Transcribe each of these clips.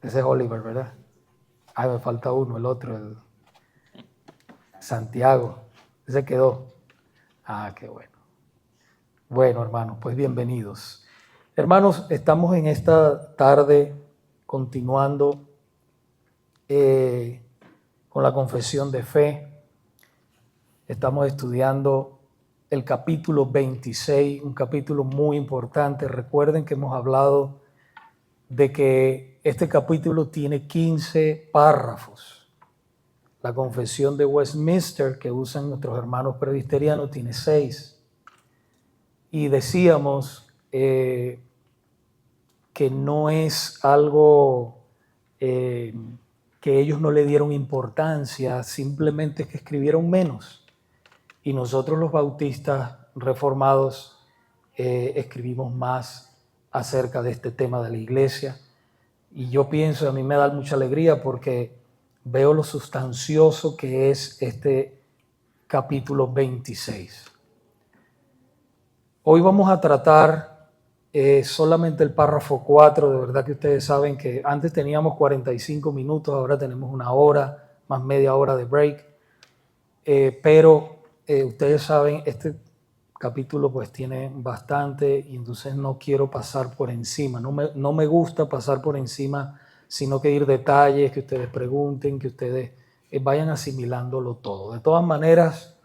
Ese es Oliver, ¿verdad? Ay, me falta uno, el otro, el Santiago. Ese quedó. Ah, qué bueno. Bueno, hermanos, pues bienvenidos. Hermanos, estamos en esta tarde continuando con la confesión de fe. Estamos estudiando el capítulo 26, un capítulo muy importante. Recuerden que hemos hablado de que este capítulo tiene 15 párrafos. La confesión de Westminster, que usan nuestros hermanos presbiterianos, tiene 6. Y decíamos que no es algo que ellos no le dieron importancia, simplemente es que escribieron menos. Y nosotros los bautistas reformados escribimos más acerca de este tema de la iglesia. Y yo pienso, a mí me da mucha alegría porque veo lo sustancioso que es este capítulo 26. Hoy vamos a tratar solamente el párrafo 4. De verdad que ustedes saben que antes teníamos 45 minutos, ahora tenemos 1 hora, más media hora de break. Pero ustedes saben, este capítulo pues tiene bastante y entonces no quiero pasar por encima. No me gusta pasar por encima, sino que ir detalles, que ustedes pregunten, que ustedes vayan asimilándolo todo. De todas maneras,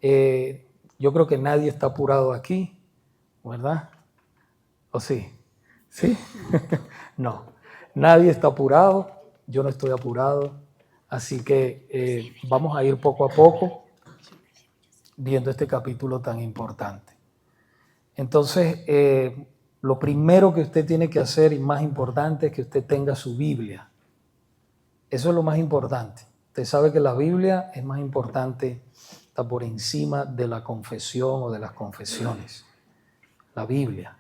yo creo que nadie está apurado aquí, ¿verdad? ¿O sí? ¿Sí? No, nadie está apurado, yo no estoy apurado, así que vamos a ir poco a poco viendo este capítulo tan importante. Entonces, lo primero que usted tiene que hacer y más importante es que usted tenga su Biblia. Eso es lo más importante. Usted sabe que la Biblia es más importante, está por encima de la confesión o de las confesiones. La Biblia.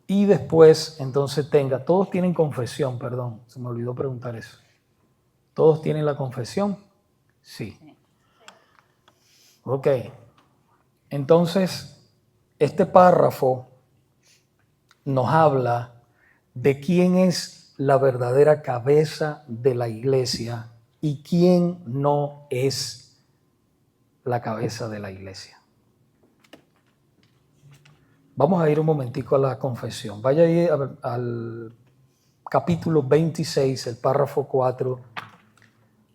Y después, entonces todos tienen confesión, perdón, se me olvidó preguntar eso. ¿Todos tienen la confesión? Sí. Ok. Entonces, este párrafo nos habla de quién es la verdadera cabeza de la iglesia y quién no es la cabeza de la iglesia. Vamos a ir un momentico a la confesión. Vaya ahí al capítulo 26, el párrafo 4,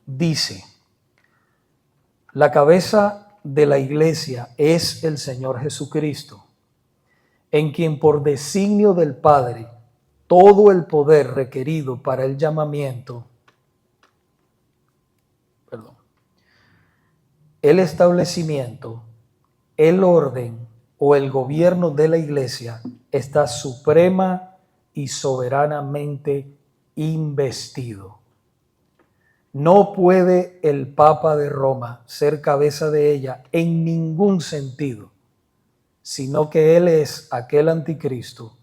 dice: la cabeza de la iglesia es el Señor Jesucristo, en quien por designio del Padre todo el poder requerido para el llamamiento, el establecimiento, el orden o el gobierno de la iglesia está suprema y soberanamente investido. No puede el Papa de Roma ser cabeza de ella en ningún sentido, sino que él es aquel anticristo,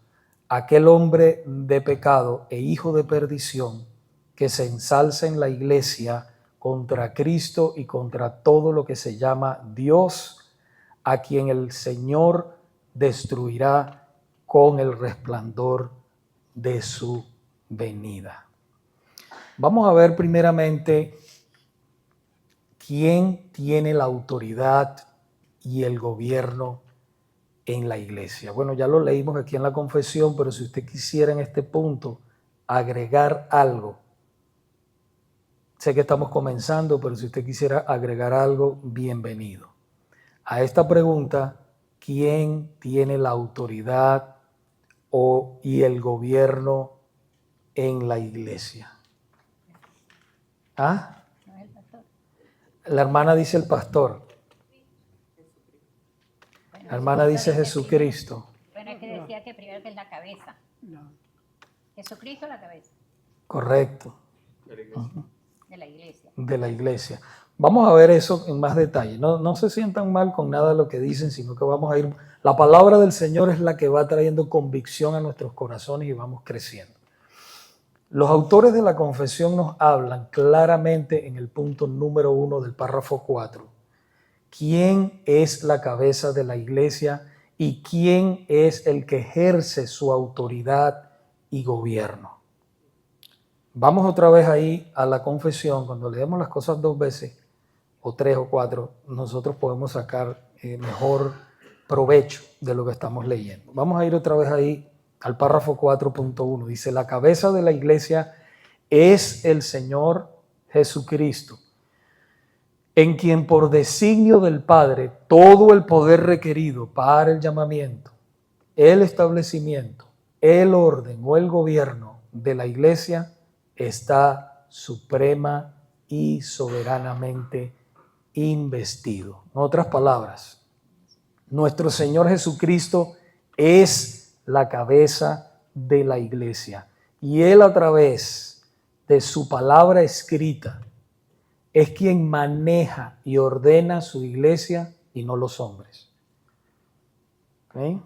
aquel hombre de pecado e hijo de perdición que se ensalza en la iglesia contra Cristo y contra todo lo que se llama Dios, a quien el Señor destruirá con el resplandor de su venida. Vamos a ver primeramente quién tiene la autoridad y el gobierno en la iglesia. Bueno, ya lo leímos aquí en la confesión, pero si usted quisiera en este punto agregar algo, sé que estamos comenzando, pero si usted quisiera agregar algo, bienvenido. A esta pregunta, ¿quién tiene la autoridad y el gobierno en la iglesia? ¿Ah? La hermana dice el pastor. La hermana dice Jesucristo. Bueno, es que decía que primero que es la cabeza. No. Jesucristo la cabeza. Correcto. De la iglesia. De la iglesia. Vamos a ver eso en más detalle. No se sientan mal con nada de lo que dicen, sino que vamos a ir. La palabra del Señor es la que va trayendo convicción a nuestros corazones y vamos creciendo. Los autores de la confesión nos hablan claramente en el punto número 1 del párrafo 4. ¿Quién es la cabeza de la iglesia y quién es el que ejerce su autoridad y gobierno. Vamos otra vez ahí a la confesión. Cuando leemos las cosas 2 veces, o 3 o 4, nosotros podemos sacar mejor provecho de lo que estamos leyendo. Vamos a ir otra vez ahí al párrafo 4.1. Dice, la cabeza de la iglesia es el Señor Jesucristo, en quien por designio del Padre todo el poder requerido para el llamamiento, el establecimiento, el orden o el gobierno de la iglesia está suprema y soberanamente investido. En otras palabras, nuestro Señor Jesucristo es la cabeza de la iglesia y Él a través de su palabra escrita es quien maneja y ordena su iglesia y no los hombres. ¿Okay?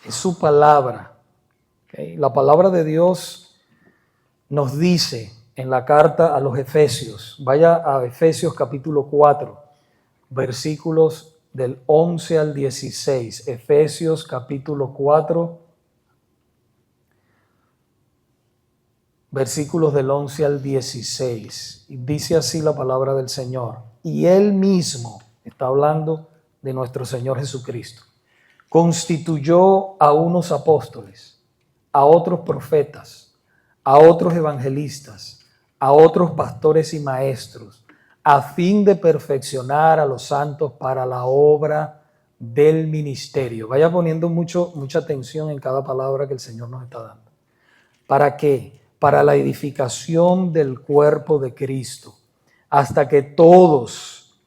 Es su palabra. ¿Okay? La palabra de Dios nos dice en la carta a los Efesios, vaya a Efesios capítulo 4, versículos del 11 al 16. Efesios capítulo 4, versículos del 11 al 16. Y dice así la palabra del Señor. Y Él mismo, está hablando de nuestro Señor Jesucristo, constituyó a unos apóstoles, a otros profetas, a otros evangelistas, a otros pastores y maestros, a fin de perfeccionar a los santos para la obra del ministerio. Vaya poniendo mucha atención en cada palabra que el Señor nos está dando. ¿Para qué? Para la edificación del cuerpo de Cristo, hasta que todos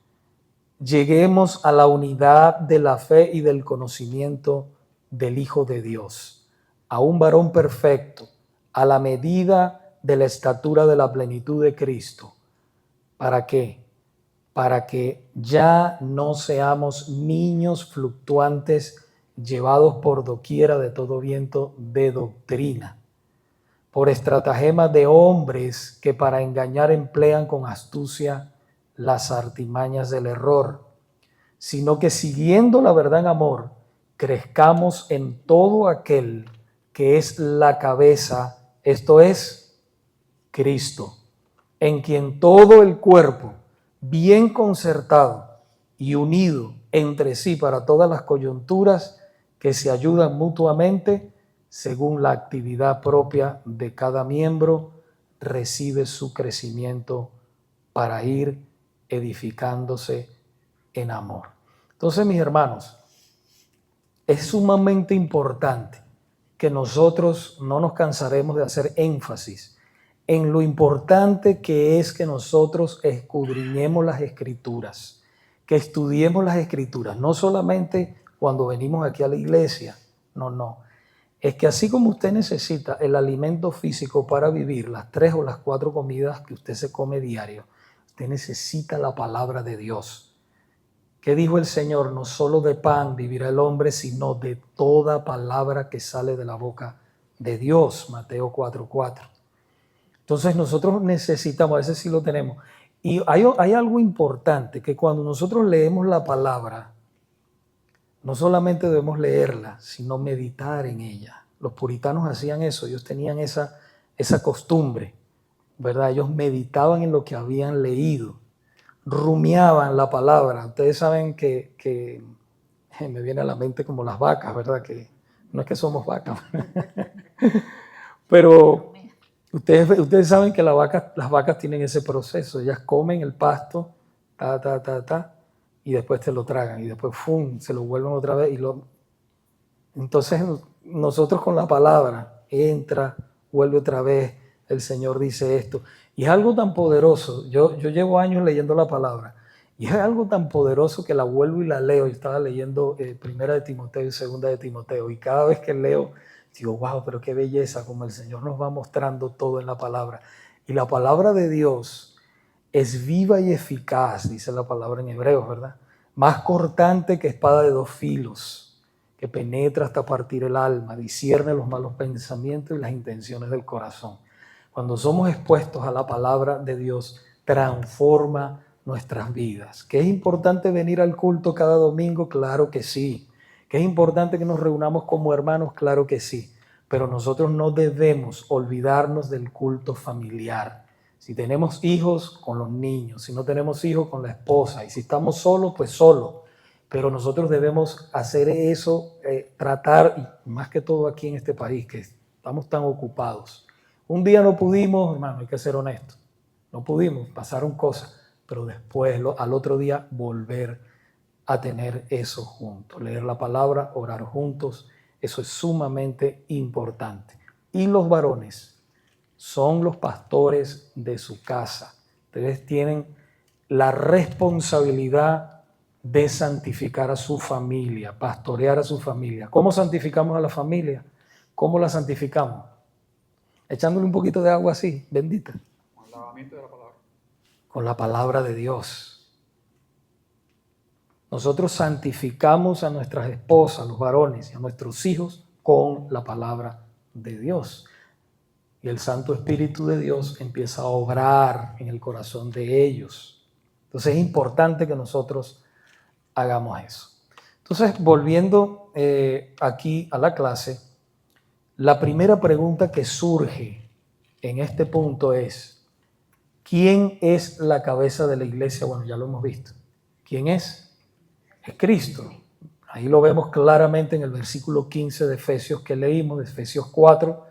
lleguemos a la unidad de la fe y del conocimiento del Hijo de Dios, a un varón perfecto, a la medida de la estatura de la plenitud de Cristo. ¿Para qué? Para que ya no seamos niños fluctuantes llevados por doquiera de todo viento de doctrina, por estratagemas de hombres que para engañar emplean con astucia las artimañas del error, sino que siguiendo la verdad en amor, crezcamos en todo aquel que es la cabeza, esto es Cristo, en quien todo el cuerpo, bien concertado y unido entre sí para todas las coyunturas, que se ayudan mutuamente, según la actividad propia de cada miembro, recibe su crecimiento para ir edificándose en amor. Entonces, mis hermanos, es sumamente importante que nosotros no nos cansaremos de hacer énfasis en lo importante que es que nosotros escudriñemos las Escrituras, que estudiemos las Escrituras, no solamente cuando venimos aquí a la iglesia, no. Es que así como usted necesita el alimento físico para vivir, las 3 o las 4 comidas que usted se come diario, usted necesita la palabra de Dios. ¿Qué dijo el Señor? No solo de pan vivirá el hombre, sino de toda palabra que sale de la boca de Dios. Mateo 4:4. Entonces nosotros necesitamos, a veces sí lo tenemos. Y hay algo importante, que cuando nosotros leemos la palabra, no solamente debemos leerla, sino meditar en ella. Los puritanos hacían eso, ellos tenían esa costumbre, ¿verdad? Ellos meditaban en lo que habían leído, rumiaban la palabra. Ustedes saben que me viene a la mente como las vacas, ¿verdad? Que no es que somos vacas, pero ustedes saben que las vacas tienen ese proceso. Ellas comen el pasto, y después te lo tragan, y después se lo vuelven otra vez. Entonces nosotros con la palabra, entra, vuelve otra vez, el Señor dice esto. Y es algo tan poderoso. Yo llevo años leyendo la palabra, y es algo tan poderoso que la vuelvo y la leo. Yo estaba leyendo 1 de Timoteo y 2 de Timoteo, y cada vez que leo, digo, wow, pero qué belleza como el Señor nos va mostrando todo en la palabra. Y la palabra de Dios es viva y eficaz, dice la palabra en Hebreos, ¿verdad? Más cortante que espada de 2 filos, que penetra hasta partir el alma, discierne los malos pensamientos y las intenciones del corazón. Cuando somos expuestos a la palabra de Dios, transforma nuestras vidas. ¿Que es importante venir al culto cada domingo? Claro que sí. ¿Que es importante que nos reunamos como hermanos? Claro que sí, pero nosotros no debemos olvidarnos del culto familiar. Si tenemos hijos, con los niños; si no tenemos hijos, con la esposa; y si estamos solos, pues solo. Pero nosotros debemos hacer eso, tratar, y más que todo aquí en este país, que estamos tan ocupados. Un día no pudimos, hermano, hay que ser honestos, no pudimos, pasaron cosas, pero después al otro día volver a tener eso juntos, leer la palabra, orar juntos. Eso es sumamente importante. Y los varones son los pastores de su casa. Ustedes tienen la responsabilidad de santificar a su familia, pastorear a su familia. ¿Cómo santificamos a la familia? ¿Cómo la santificamos? Echándole un poquito de agua así, bendita. Con el lavamiento de la palabra. Con la palabra de Dios. Nosotros santificamos a nuestras esposas, los varones, y a nuestros hijos con la palabra de Dios. Y el Santo Espíritu de Dios empieza a obrar en el corazón de ellos. Entonces es importante que nosotros hagamos eso. Entonces, volviendo aquí a la clase, la primera pregunta que surge en este punto es: ¿quién es la cabeza de la iglesia? Bueno, ya lo hemos visto. ¿Quién es? Es Cristo. Ahí lo vemos claramente en el versículo 15 de Efesios que leímos, de Efesios 4,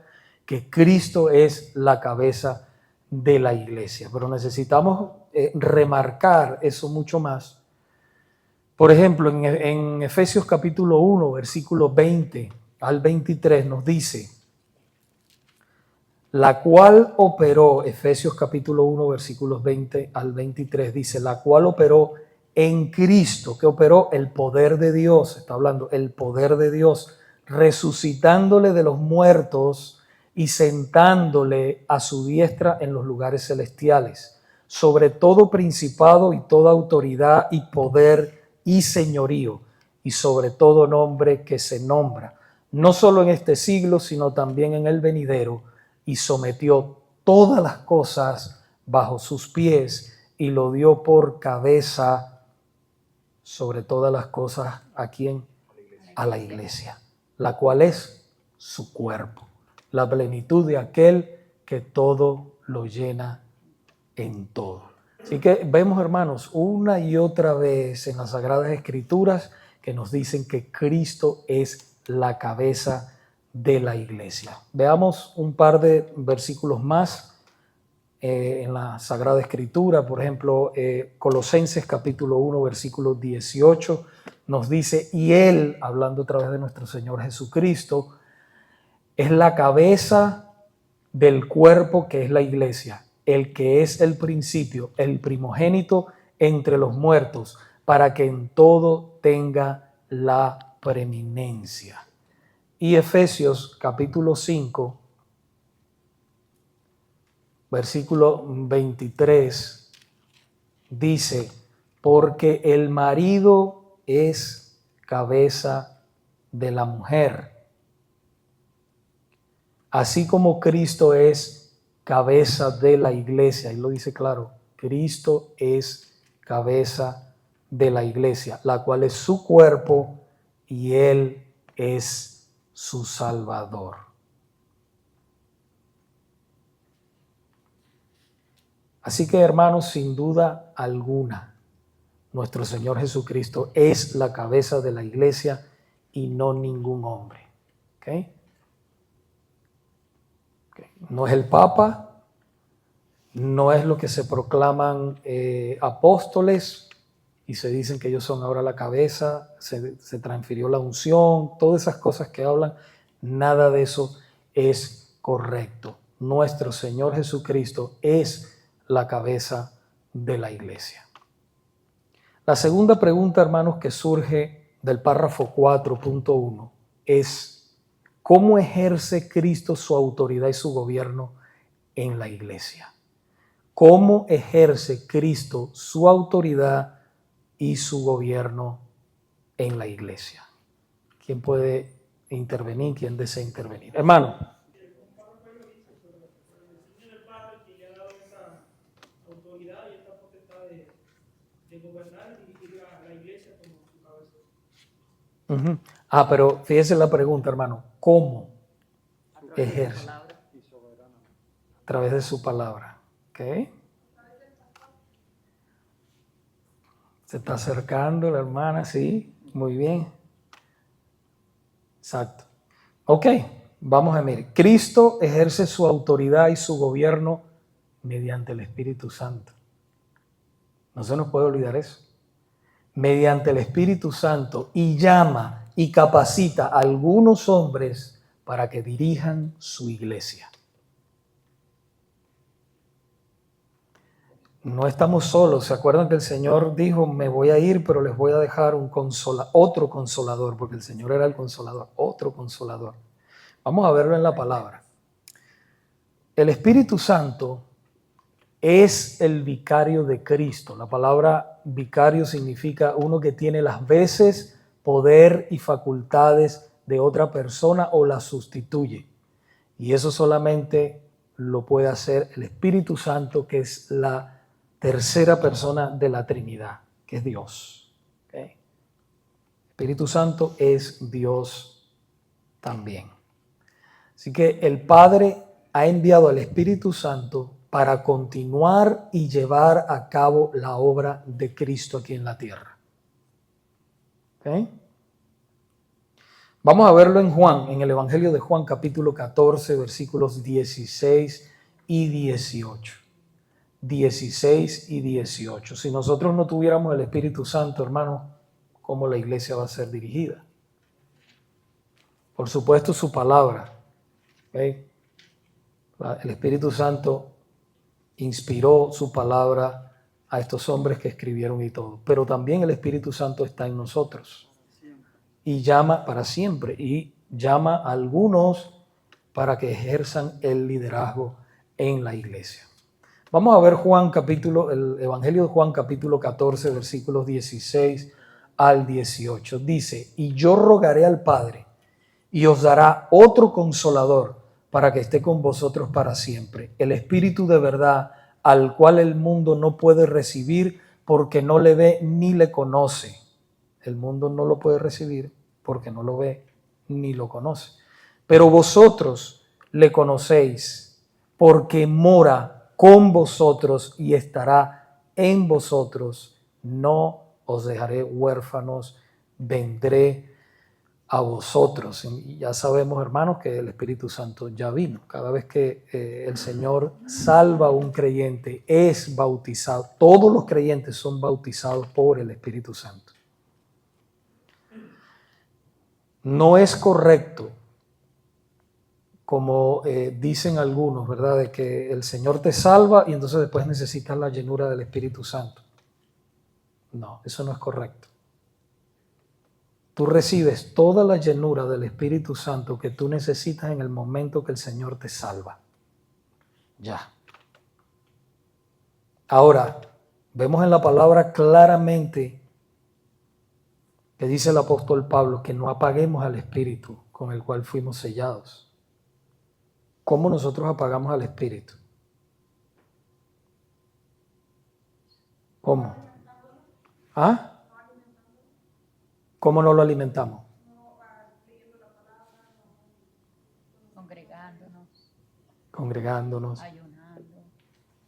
que Cristo es la cabeza de la iglesia. Pero necesitamos remarcar eso mucho más. Por ejemplo, en Efesios capítulo 1, versículo 20 al 23 nos dice: la cual operó, Efesios capítulo 1, versículos 20 al 23, dice, la cual operó en Cristo, que operó el poder de Dios, está hablando el poder de Dios, resucitándole de los muertos y sentándole a su diestra en los lugares celestiales, sobre todo principado y toda autoridad y poder y señorío, y sobre todo nombre que se nombra, no solo en este siglo, sino también en el venidero, y sometió todas las cosas bajo sus pies y lo dio por cabeza sobre todas las cosas. ¿A quién? A la iglesia, la cual es su cuerpo, la plenitud de aquel que todo lo llena en todo. Así que vemos, hermanos, una y otra vez en las Sagradas Escrituras que nos dicen que Cristo es la cabeza de la iglesia. Veamos un par de versículos más en la Sagrada Escritura. Por ejemplo, Colosenses capítulo 1, versículo 18 nos dice: y Él, hablando otra vez de nuestro Señor Jesucristo, es la cabeza del cuerpo que es la iglesia, el que es el principio, el primogénito entre los muertos, para que en todo tenga la preeminencia. Y Efesios capítulo 5, versículo 23, dice: porque el marido es cabeza de la mujer, así como Cristo es cabeza de la iglesia. Ahí lo dice claro, Cristo es cabeza de la iglesia, la cual es su cuerpo y Él es su Salvador. Así que, hermanos, sin duda alguna, nuestro Señor Jesucristo es la cabeza de la iglesia y no ningún hombre. ¿Okay? No es el Papa, no es lo que se proclaman apóstoles y se dicen que ellos son ahora la cabeza, se transfirió la unción, todas esas cosas que hablan, nada de eso es correcto. Nuestro Señor Jesucristo es la cabeza de la iglesia. La segunda pregunta, hermanos, que surge del párrafo 4.1 es: ¿cómo ejerce Cristo su autoridad y su gobierno en la iglesia? ¿Cómo ejerce Cristo su autoridad y su gobierno en la iglesia? ¿Quién puede intervenir? ¿Quién desea intervenir? Hermano. Pero fíjese la pregunta, hermano. ¿Cómo ejerce? A través de su palabra. ¿Ok? Se está acercando la hermana, sí. Muy bien. Exacto. Ok, vamos a ver. Cristo ejerce su autoridad y su gobierno mediante el Espíritu Santo. No se nos puede olvidar eso. Mediante el Espíritu Santo, y llama y capacita a algunos hombres para que dirijan su iglesia. No estamos solos. ¿Se acuerdan que el Señor dijo, me voy a ir, pero les voy a dejar otro consolador, porque el Señor era el consolador, otro consolador? Vamos a verlo en la palabra. El Espíritu Santo es el vicario de Cristo. La palabra vicario significa uno que tiene las veces, poder y facultades de otra persona o la sustituye. Y eso solamente lo puede hacer el Espíritu Santo, que es la tercera persona de la Trinidad, que es Dios. ¿Okay? Espíritu Santo es Dios también. Así que el Padre ha enviado al Espíritu Santo para continuar y llevar a cabo la obra de Cristo aquí en la tierra. ¿Okay? Vamos a verlo en Juan, en el Evangelio de Juan, capítulo 14, versículos 16 y 18. 16 y 18. Si nosotros no tuviéramos el Espíritu Santo, hermano, ¿cómo la iglesia va a ser dirigida? Por supuesto, su palabra. ¿Okay? El Espíritu Santo inspiró su palabra a estos hombres que escribieron y todo. Pero también el Espíritu Santo está en nosotros. Y llama para siempre. Y llama a algunos para que ejerzan el liderazgo en la iglesia. Vamos a ver el Evangelio de Juan capítulo 14, versículos 16 al 18. Dice, y yo rogaré al Padre y os dará otro consolador para que esté con vosotros para siempre. El Espíritu de verdad, al cual el mundo no puede recibir porque no le ve ni le conoce. El mundo no lo puede recibir porque no lo ve ni lo conoce. Pero vosotros le conocéis porque mora con vosotros y estará en vosotros. No os dejaré huérfanos, vendré a vosotros. Y ya sabemos, hermanos, que el Espíritu Santo ya vino. Cada vez que el Señor salva a un creyente, es bautizado. Todos los creyentes son bautizados por el Espíritu Santo. No es correcto, como dicen algunos, ¿verdad?, de que el Señor te salva y entonces después necesitas la llenura del Espíritu Santo. No, eso no es correcto. Tú recibes toda la llenura del Espíritu Santo que tú necesitas en el momento que el Señor te salva. Ya. Ahora, vemos en la palabra claramente que dice el apóstol Pablo que no apaguemos al Espíritu con el cual fuimos sellados. ¿Cómo nosotros apagamos al Espíritu? ¿Cómo? ¿Ah? ¿Cómo no lo alimentamos? Congregándonos. Ayunando.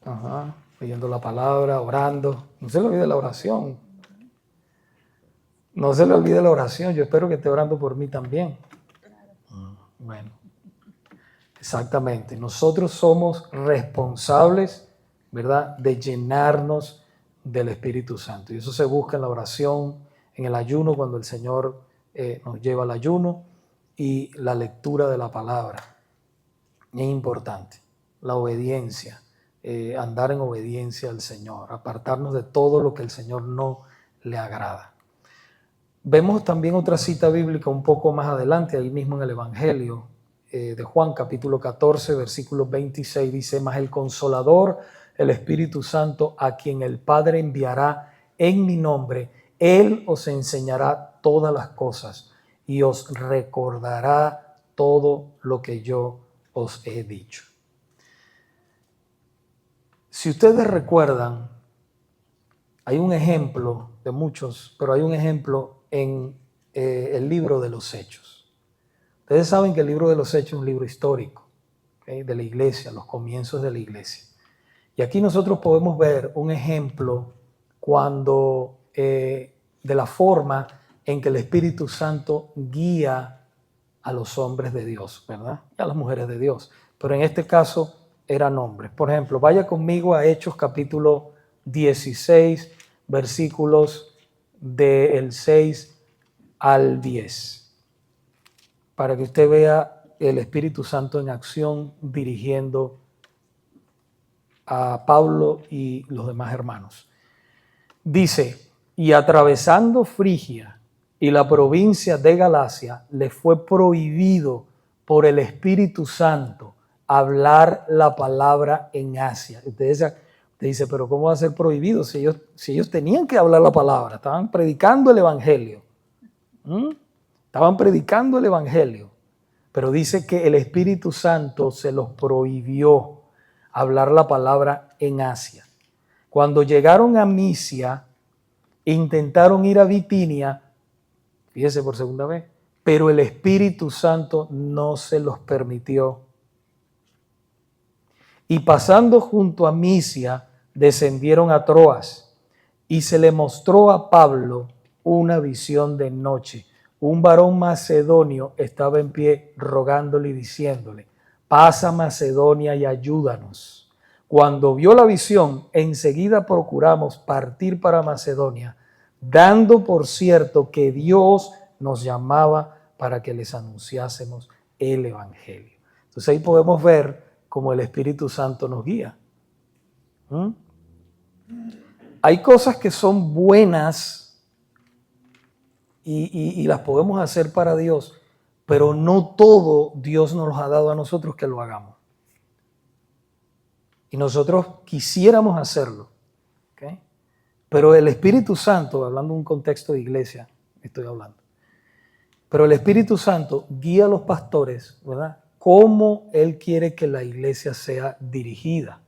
Ajá. Leyendo la palabra, orando. No se le olvide la oración. No se le olvide la oración. Yo espero que esté orando por mí también. Bueno. Exactamente. Nosotros somos responsables, ¿verdad?, de llenarnos del Espíritu Santo. Y eso se busca en la oración, en el ayuno, cuando el Señor nos lleva al ayuno, y la lectura de la palabra. Es importante. La obediencia, andar en obediencia al Señor, apartarnos de todo lo que el Señor no le agrada. Vemos también otra cita bíblica un poco más adelante, ahí mismo en el Evangelio de Juan, capítulo 14, versículo 26, dice, mas el Consolador, el Espíritu Santo, a quien el Padre enviará en mi nombre, Él os enseñará todas las cosas y os recordará todo lo que yo os he dicho. Si ustedes recuerdan, hay un ejemplo de muchos, pero hay un ejemplo en el libro de los Hechos. Ustedes saben que el libro de los Hechos es un libro histórico, ¿okay?, de la iglesia, los comienzos de la iglesia. Y aquí nosotros podemos ver un ejemplo de la forma en que el Espíritu Santo guía a los hombres de Dios, ¿verdad? Y a las mujeres de Dios. Pero en este caso eran hombres. Por ejemplo, vaya conmigo a Hechos capítulo 16, versículos del 6 al 10, para que usted vea el Espíritu Santo en acción dirigiendo a Pablo y los demás hermanos. Dice: y atravesando Frigia y la provincia de Galacia, les fue prohibido por el Espíritu Santo hablar la palabra en Asia. Usted dice, pero ¿cómo va a ser prohibido si ellos tenían que hablar la palabra? Estaban predicando el Evangelio. Estaban predicando el Evangelio. Pero dice que el Espíritu Santo se los prohibió hablar la palabra en Asia. Cuando llegaron a Misia, intentaron ir a Bitinia, fíjese por segunda vez, pero el Espíritu Santo no se los permitió. Y pasando junto a Misia, descendieron a Troas, y se le mostró a Pablo una visión de noche. Un varón macedonio estaba en pie rogándole y diciéndole: pasa a Macedonia y ayúdanos. Cuando vio la visión, enseguida procuramos partir para Macedonia, dando por cierto que Dios nos llamaba para que les anunciásemos el Evangelio. Entonces ahí podemos ver cómo el Espíritu Santo nos guía. Hay cosas que son buenas y las podemos hacer para Dios, pero no todo Dios nos los ha dado a nosotros que lo hagamos. Y nosotros quisiéramos hacerlo, ¿okay? Pero el Espíritu Santo, hablando de un contexto de iglesia, estoy hablando, pero el Espíritu Santo guía a los pastores, ¿verdad?, cómo Él quiere que la iglesia sea dirigida.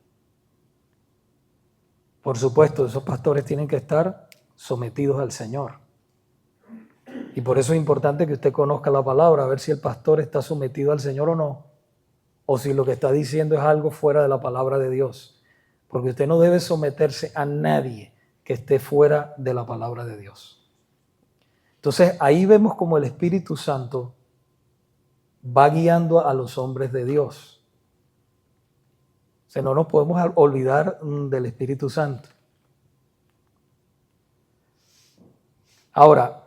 Por supuesto, esos pastores tienen que estar sometidos al Señor. Y por eso es importante que usted conozca la palabra, a ver si el pastor está sometido al Señor o no, o si lo que está diciendo es algo fuera de la palabra de Dios. Porque usted no debe someterse a nadie que esté fuera de la palabra de Dios. Entonces ahí vemos como el Espíritu Santo va guiando a los hombres de Dios. O sea, no nos podemos olvidar del Espíritu Santo. Ahora,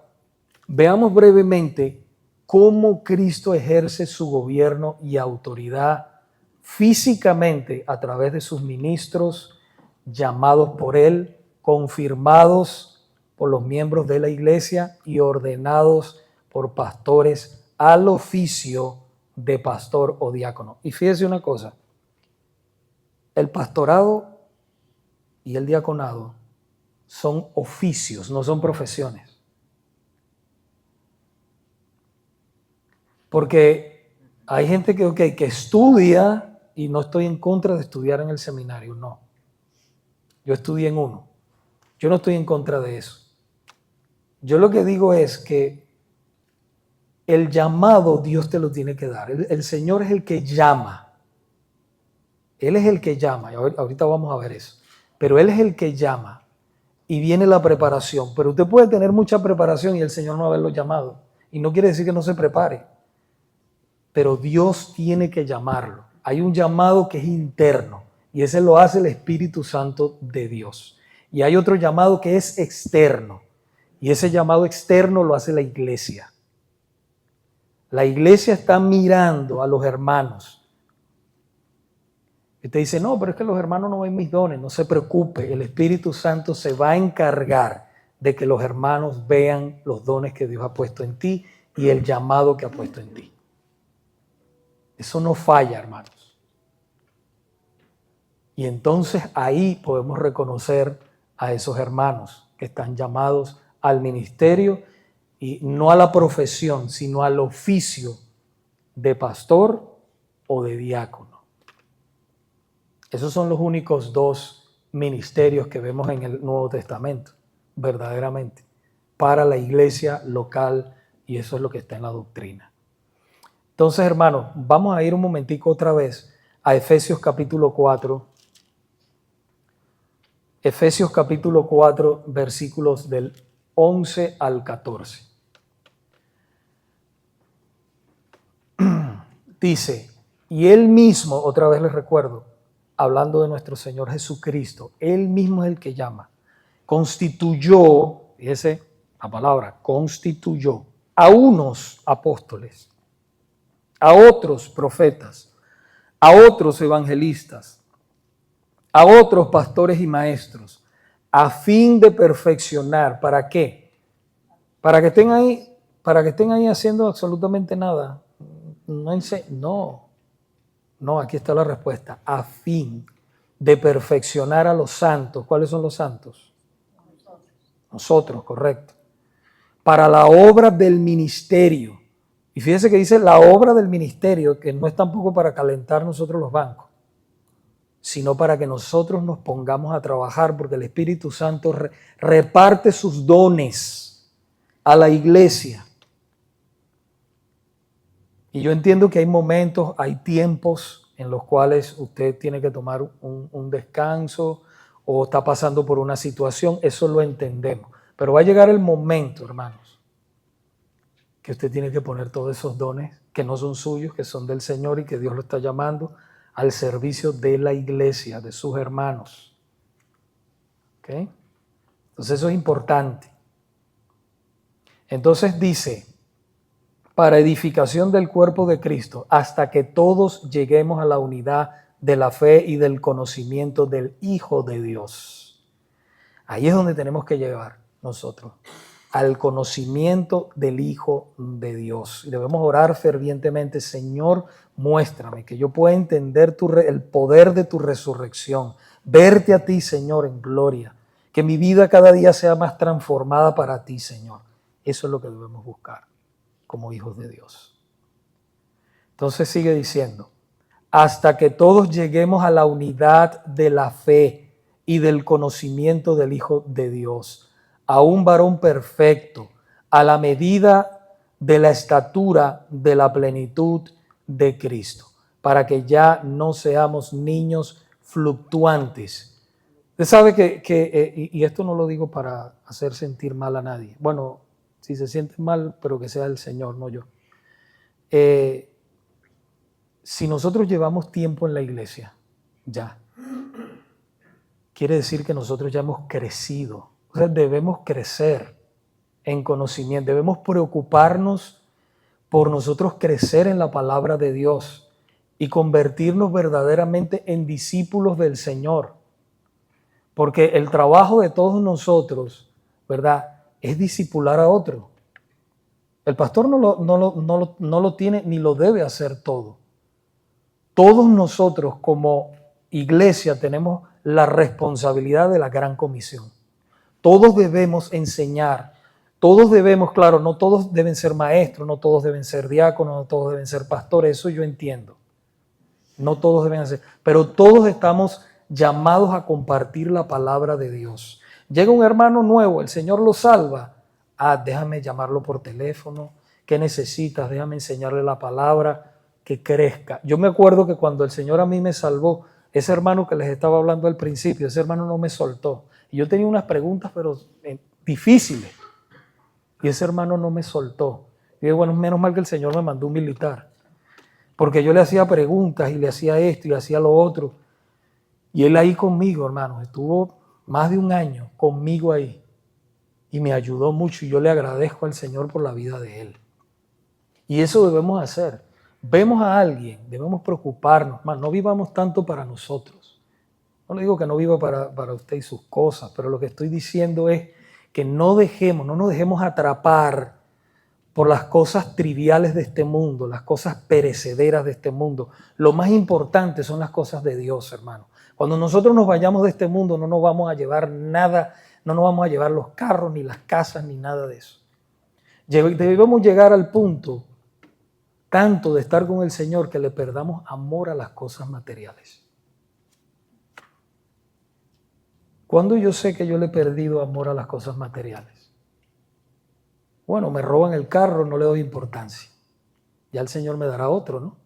veamos brevemente cómo Cristo ejerce su gobierno y autoridad físicamente a través de sus ministros llamados por Él, confirmados por los miembros de la iglesia y ordenados por pastores al oficio de pastor o diácono. Y fíjese una cosa, el pastorado y el diaconado son oficios, no son profesiones. Porque hay gente que estudia, y no estoy en contra de estudiar en el seminario, no. Yo estudié en uno. Yo no estoy en contra de eso. Yo lo que digo es que el llamado Dios te lo tiene que dar. El Señor es el que llama. Él es el que llama. Y ahorita vamos a ver eso. Pero Él es el que llama. Y viene la preparación. Pero usted puede tener mucha preparación y el Señor no haberlo llamado. Y no quiere decir que no se prepare. Pero Dios tiene que llamarlo. Hay un llamado que es interno y ese lo hace el Espíritu Santo de Dios. Y hay otro llamado que es externo y ese llamado externo lo hace la iglesia. La iglesia está mirando a los hermanos. Y usted dice, no, pero es que los hermanos no ven mis dones. No se preocupe, el Espíritu Santo se va a encargar de que los hermanos vean los dones que Dios ha puesto en ti y el llamado que ha puesto en ti. Eso no falla, hermanos. Y entonces ahí podemos reconocer a esos hermanos que están llamados al ministerio y no a la profesión, sino al oficio de pastor o de diácono. Esos son los únicos dos ministerios que vemos en el Nuevo Testamento, verdaderamente, para la iglesia local y eso es lo que está en la doctrina. Entonces, hermanos, vamos a ir un momentico otra vez a Efesios capítulo 4. Efesios capítulo 4, versículos del 11 al 14. Dice, y Él mismo, otra vez les recuerdo, hablando de nuestro Señor Jesucristo, Él mismo es el que llama, constituyó, fíjese la palabra, constituyó a unos apóstoles, a otros profetas, a otros evangelistas, a otros pastores y maestros, a fin de perfeccionar. ¿Para qué? Para que estén ahí haciendo absolutamente nada. No, aquí está la respuesta. A fin de perfeccionar a los santos. ¿Cuáles son los santos? Nosotros, correcto. Para la obra del ministerio. Y fíjese que dice la obra del ministerio, que no es tampoco para calentar nosotros los bancos, sino para que nosotros nos pongamos a trabajar, porque el Espíritu Santo reparte sus dones a la iglesia. Y yo entiendo que hay momentos, hay tiempos en los cuales usted tiene que tomar un descanso o está pasando por una situación, eso lo entendemos. Pero va a llegar el momento, hermanos, que usted tiene que poner todos esos dones que no son suyos, que son del Señor y que Dios lo está llamando al servicio de la iglesia, de sus hermanos. ¿Ok? Entonces eso es importante. Entonces dice, para edificación del cuerpo de Cristo, hasta que todos lleguemos a la unidad de la fe y del conocimiento del Hijo de Dios. Ahí es donde tenemos que llegar nosotros, al conocimiento del Hijo de Dios. Y debemos orar fervientemente, Señor, muéstrame que yo pueda entender el poder de tu resurrección, verte a ti, Señor, en gloria, que mi vida cada día sea más transformada para ti, Señor. Eso es lo que debemos buscar como hijos de Dios. Entonces sigue diciendo, hasta que todos lleguemos a la unidad de la fe y del conocimiento del Hijo de Dios, a un varón perfecto, a la medida de la estatura de la plenitud de Cristo, para que ya no seamos niños fluctuantes. Usted sabe y esto no lo digo para hacer sentir mal a nadie. Bueno, si se siente mal, pero que sea el Señor, no yo. Si nosotros llevamos tiempo en la iglesia, ya, quiere decir que nosotros ya hemos crecido. O sea, debemos crecer en conocimiento, debemos preocuparnos por nosotros crecer en la palabra de Dios y convertirnos verdaderamente en discípulos del Señor. Porque el trabajo de todos nosotros, ¿verdad?, es discipular a otro. El pastor no lo tiene ni lo debe hacer todo. Todos nosotros como iglesia tenemos la responsabilidad de la gran comisión. Todos debemos enseñar, todos debemos, claro, no todos deben ser maestros, no todos deben ser diáconos, no todos deben ser pastores, eso yo entiendo. No todos deben ser, pero todos estamos llamados a compartir la palabra de Dios. Llega un hermano nuevo, el Señor lo salva. Déjame llamarlo por teléfono. ¿Qué necesitas? Déjame enseñarle la palabra, que crezca. Yo me acuerdo que cuando el Señor a mí me salvó, ese hermano que les estaba hablando al principio, ese hermano no me soltó. Y yo tenía unas preguntas, pero difíciles. Y ese hermano no me soltó. Y digo, bueno, menos mal que el Señor me mandó un militar. Porque yo le hacía preguntas y le hacía esto y hacía lo otro. Y él ahí conmigo, hermano, estuvo más de un año conmigo ahí. Y me ayudó mucho y yo le agradezco al Señor por la vida de él. Y eso debemos hacer. Vemos a alguien, debemos preocuparnos. No vivamos tanto para nosotros. No le digo que no viva para usted y sus cosas, pero lo que estoy diciendo es que no nos dejemos atrapar por las cosas triviales de este mundo, las cosas perecederas de este mundo. Lo más importante son las cosas de Dios, hermano. Cuando nosotros nos vayamos de este mundo no nos vamos a llevar nada, no nos vamos a llevar los carros, ni las casas, ni nada de eso. Debemos llegar al punto tanto de estar con el Señor que le perdamos amor a las cosas materiales. ¿Cuándo yo sé que yo le he perdido amor a las cosas materiales? Bueno, me roban el carro, no le doy importancia. Ya el Señor me dará otro, ¿no?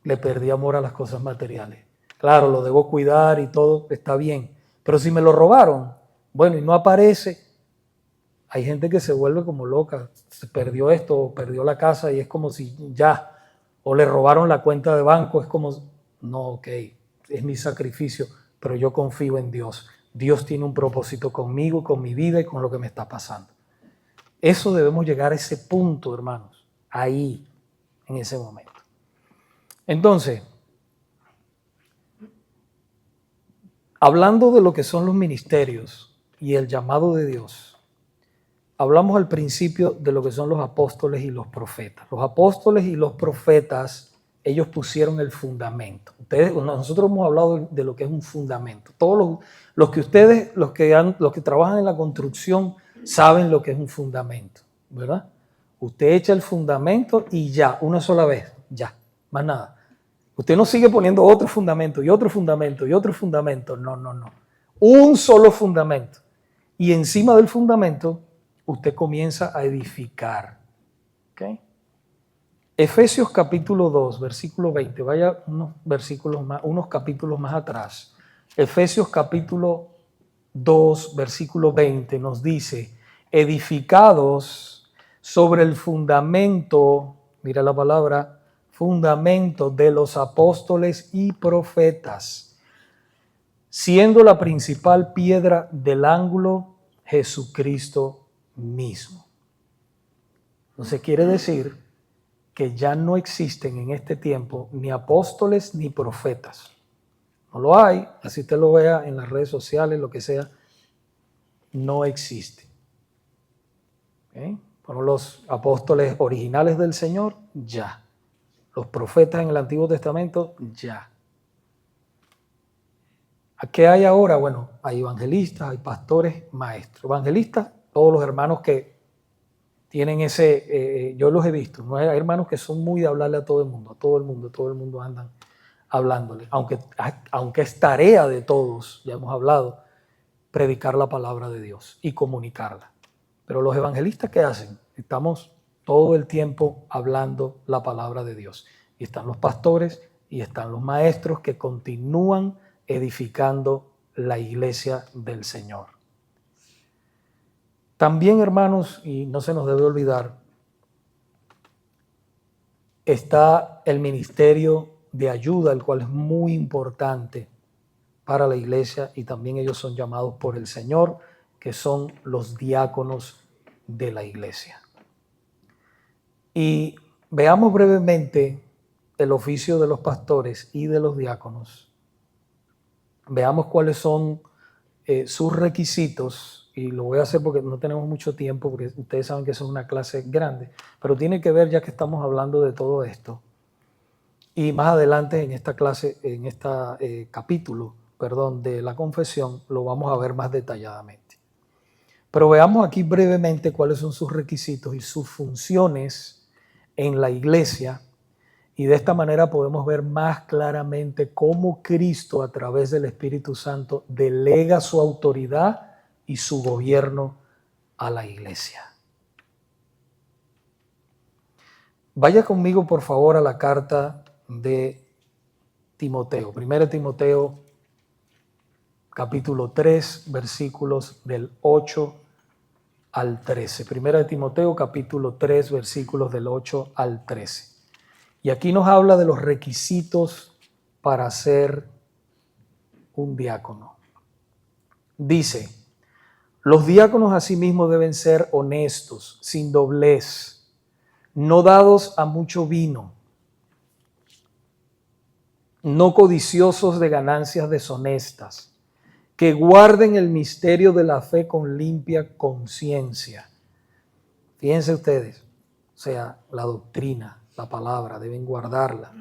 Le perdí amor a las cosas materiales. Claro, lo debo cuidar y todo está bien. Pero si me lo robaron, bueno, y no aparece, hay gente que se vuelve como loca. Se perdió esto, o perdió la casa y es como si ya, o le robaron la cuenta de banco, es como, no, ok, es mi sacrificio, pero yo confío en Dios. Dios tiene un propósito conmigo, con mi vida y con lo que me está pasando. Eso debemos llegar a ese punto, hermanos, ahí, en ese momento. Entonces, hablando de lo que son los ministerios y el llamado de Dios, hablamos al principio de lo que son los apóstoles y los profetas. Los apóstoles y los profetas, ellos pusieron el fundamento. Nosotros hemos hablado de lo que es un fundamento. Todos los que trabajan en la construcción saben lo que es un fundamento, ¿verdad? Usted echa el fundamento y ya, una sola vez, ya, más nada. Usted no sigue poniendo otro fundamento y otro fundamento y otro fundamento. No, no, no. Un solo fundamento. Y encima del fundamento, usted comienza a edificar. ¿Okay? Efesios capítulo 2, versículo 20. Vaya unos capítulos más atrás. Efesios capítulo 2, versículo 20 nos dice, edificados sobre el fundamento, mira la palabra, fundamento de los apóstoles y profetas, siendo la principal piedra del ángulo Jesucristo mismo. Entonces quiere decir que ya no existen en este tiempo ni apóstoles ni profetas. No lo hay, así usted lo vea en las redes sociales, lo que sea, no existe. ¿Okay? Fueron los apóstoles originales del Señor, ya. Los profetas en el Antiguo Testamento, ya. ¿Qué hay ahora? Bueno, hay evangelistas, hay pastores, maestros. Evangelistas, todos los hermanos que tienen yo los he visto, ¿no? Hay hermanos que son muy de hablarle a todo el mundo andan hablándole. Aunque es tarea de todos, ya hemos hablado, predicar la palabra de Dios y comunicarla. Pero los evangelistas, ¿qué hacen? Estamos todo el tiempo hablando la palabra de Dios. Y están los pastores y están los maestros que continúan edificando la iglesia del Señor. También, hermanos, y no se nos debe olvidar, está el ministerio de ayuda, el cual es muy importante para la iglesia y también ellos son llamados por el Señor, que son los diáconos de la iglesia. Y veamos brevemente el oficio de los pastores y de los diáconos. Veamos cuáles son sus requisitos, y lo voy a hacer porque no tenemos mucho tiempo, porque ustedes saben que eso es una clase grande, pero tiene que ver ya que estamos hablando de todo esto. Y más adelante en esta clase, en este capítulo, de la confesión, lo vamos a ver más detalladamente. Pero veamos aquí brevemente cuáles son sus requisitos y sus funciones en la iglesia, y de esta manera podemos ver más claramente cómo Cristo, a través del Espíritu Santo, delega su autoridad y su gobierno a la iglesia. Vaya conmigo, por favor, a la carta de Timoteo. 1 Timoteo, capítulo 3, versículos del 8 al 13. 1 Timoteo, capítulo 3, versículos del 8 al 13. Y aquí nos habla de los requisitos para ser un diácono. Dice, los diáconos asimismo deben ser honestos, sin doblez, no dados a mucho vino, no codiciosos de ganancias deshonestas, que guarden el misterio de la fe con limpia conciencia. Fíjense ustedes, o sea, la doctrina, la palabra, deben guardarla.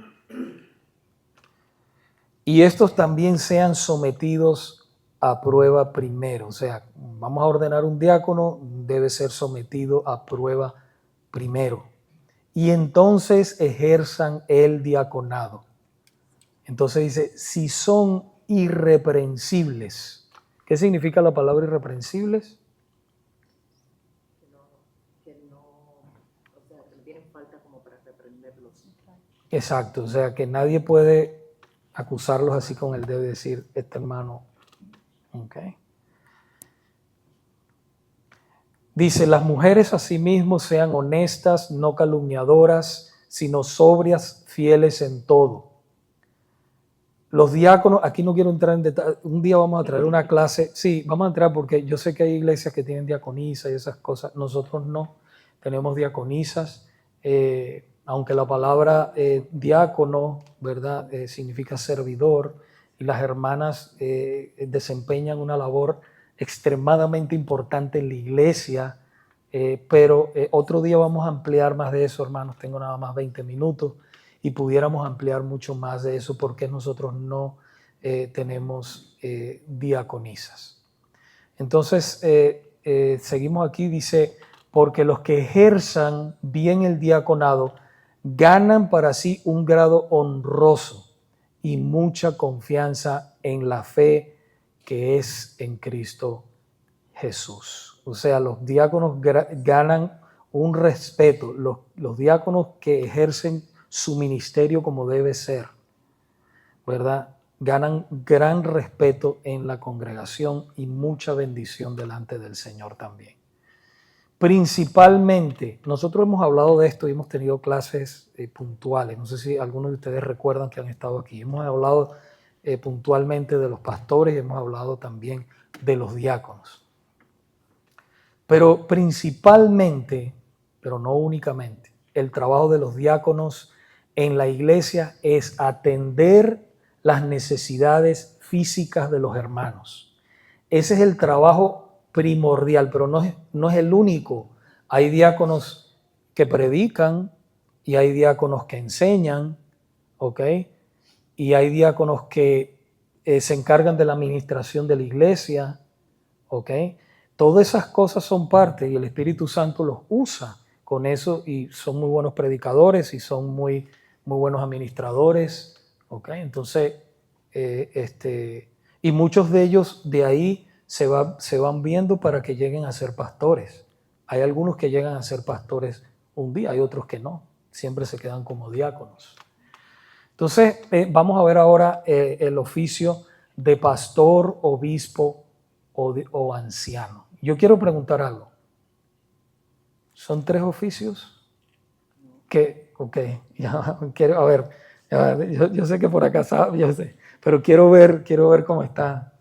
Y estos también sean sometidos a prueba primero. O sea, vamos a ordenar un diácono, debe ser sometido a prueba primero. Y entonces ejerzan el diaconado. Entonces dice, si son irreprensibles. ¿Qué significa la palabra irreprensibles? Exacto, o sea que nadie puede acusarlos así con el dedo y decir, este hermano, ok. Dice, las mujeres asimismo sean honestas, no calumniadoras, sino sobrias, fieles en todo. Los diáconos, aquí no quiero entrar en detalle, un día vamos a traer una clase, sí, vamos a entrar porque yo sé que hay iglesias que tienen diaconisas y esas cosas, nosotros no, tenemos diaconisas, aunque la palabra diácono, ¿verdad? Significa servidor, y las hermanas desempeñan una labor extremadamente importante en la iglesia, pero otro día vamos a ampliar más de eso, hermanos, tengo nada más 20 minutos, y pudiéramos ampliar mucho más de eso porque nosotros no tenemos diaconisas. Entonces, seguimos aquí, dice, porque los que ejerzan bien el diaconado ganan para sí un grado honroso y mucha confianza en la fe que es en Cristo Jesús. O sea, los diáconos ganan un respeto, los diáconos que ejercen su ministerio como debe ser, ¿verdad? Ganan gran respeto en la congregación y mucha bendición delante del Señor también. Principalmente, nosotros hemos hablado de esto y hemos tenido clases puntuales. No sé si algunos de ustedes recuerdan que han estado aquí. Hemos hablado puntualmente de los pastores y hemos hablado también de los diáconos. Pero principalmente, pero no únicamente, el trabajo de los diáconos en la iglesia es atender las necesidades físicas de los hermanos. Ese es el trabajo primordial, pero no es el único. Hay diáconos que predican y hay diáconos que enseñan, ¿ok? Y hay diáconos que se encargan de la administración de la iglesia, ¿ok? Todas esas cosas son parte y el Espíritu Santo los usa con eso y son muy buenos predicadores y son muy buenos administradores, ¿ok? Entonces, y muchos de ellos de ahí se van viendo para que lleguen a ser pastores. Hay algunos que llegan a ser pastores un día, hay otros que no, siempre se quedan como diáconos. Entonces, vamos a ver ahora el oficio de pastor, obispo o anciano. Yo quiero preguntar algo. ¿Son 3 oficios? ¿Qué? Ok, ya, quiero, a ver, yo sé que por acá sabe, yo sé, pero quiero ver cómo está.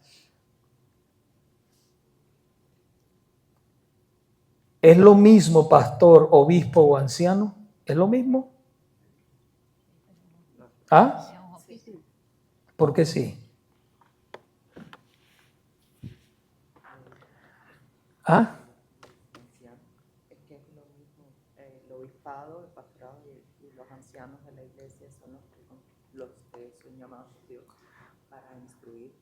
¿Es lo mismo pastor, obispo o anciano? ¿Es lo mismo? ¿Ah? ¿Por qué sí? ¿Ah? Es que es lo mismo, el obispado, el pastorado y los ancianos de la iglesia son los que son llamados por Dios para instruir,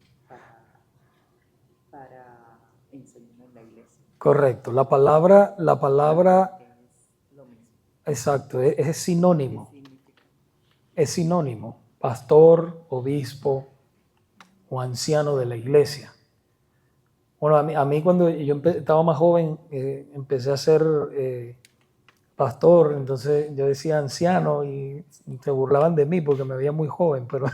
para enseñar en la iglesia. Correcto, la palabra es lo mismo. Exacto, es sinónimo. Es sinónimo, pastor, obispo o anciano de la iglesia. Bueno, a mí cuando yo estaba más joven, empecé a ser pastor, entonces yo decía anciano y se burlaban de mí porque me veía muy joven, pero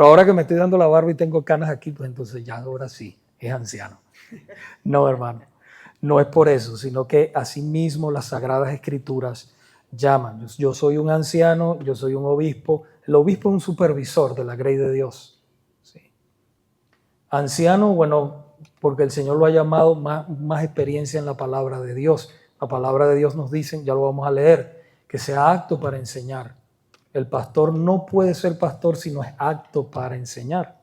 ahora que me estoy dando la barba y tengo canas aquí, pues entonces ya ahora sí, es anciano. No, hermano, no es por eso, sino que asimismo las Sagradas Escrituras llaman. Yo soy un anciano, yo soy un obispo. El obispo es un supervisor de la grey de Dios. Sí. Anciano, bueno, porque el Señor lo ha llamado más experiencia en la palabra de Dios. La palabra de Dios nos dice, ya lo vamos a leer, que sea apto para enseñar. El pastor no puede ser pastor si no es apto para enseñar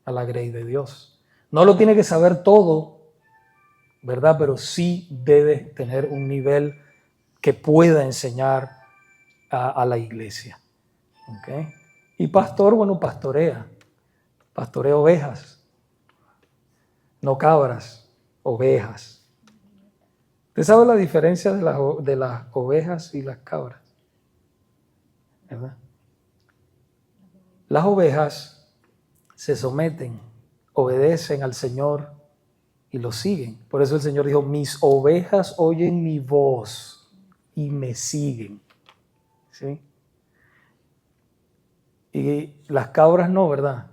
a la grey de Dios. No lo tiene que saber todo, ¿verdad? Pero sí debe tener un nivel que pueda enseñar a la iglesia. ¿Okay? Y pastor, bueno, pastorea ovejas, no cabras, ovejas. ¿Usted sabe la diferencia de las ovejas y las cabras? ¿Verdad? Las ovejas se someten, obedecen al Señor y lo siguen. Por eso el Señor dijo, mis ovejas oyen mi voz y me siguen. ¿Sí? Y las cabras no, ¿verdad?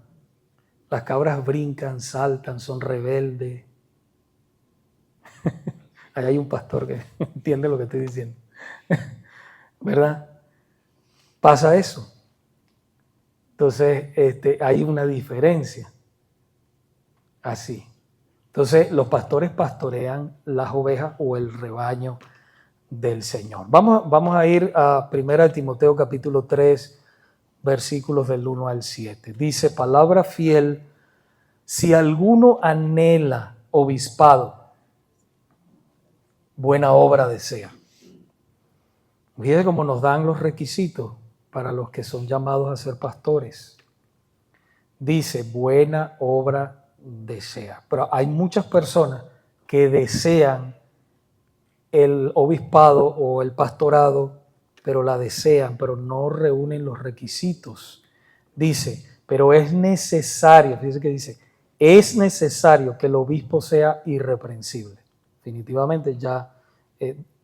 Las cabras brincan, saltan, son rebeldes. Ahí hay un pastor que entiende lo que estoy diciendo. ¿Verdad? Pasa eso. Entonces, hay una diferencia. Así. Entonces, los pastores pastorean las ovejas o el rebaño del Señor. Vamos a ir a 1 Timoteo capítulo 3, versículos del 1 al 7. Dice, palabra fiel, si alguno anhela obispado, buena obra desea. Fíjate cómo nos dan los requisitos para los que son llamados a ser pastores. Dice, buena obra desea. Pero hay muchas personas que desean el obispado o el pastorado, pero la desean, pero no reúnen los requisitos. Dice, pero es necesario, fíjese que dice, es necesario que el obispo sea irreprensible. Definitivamente ya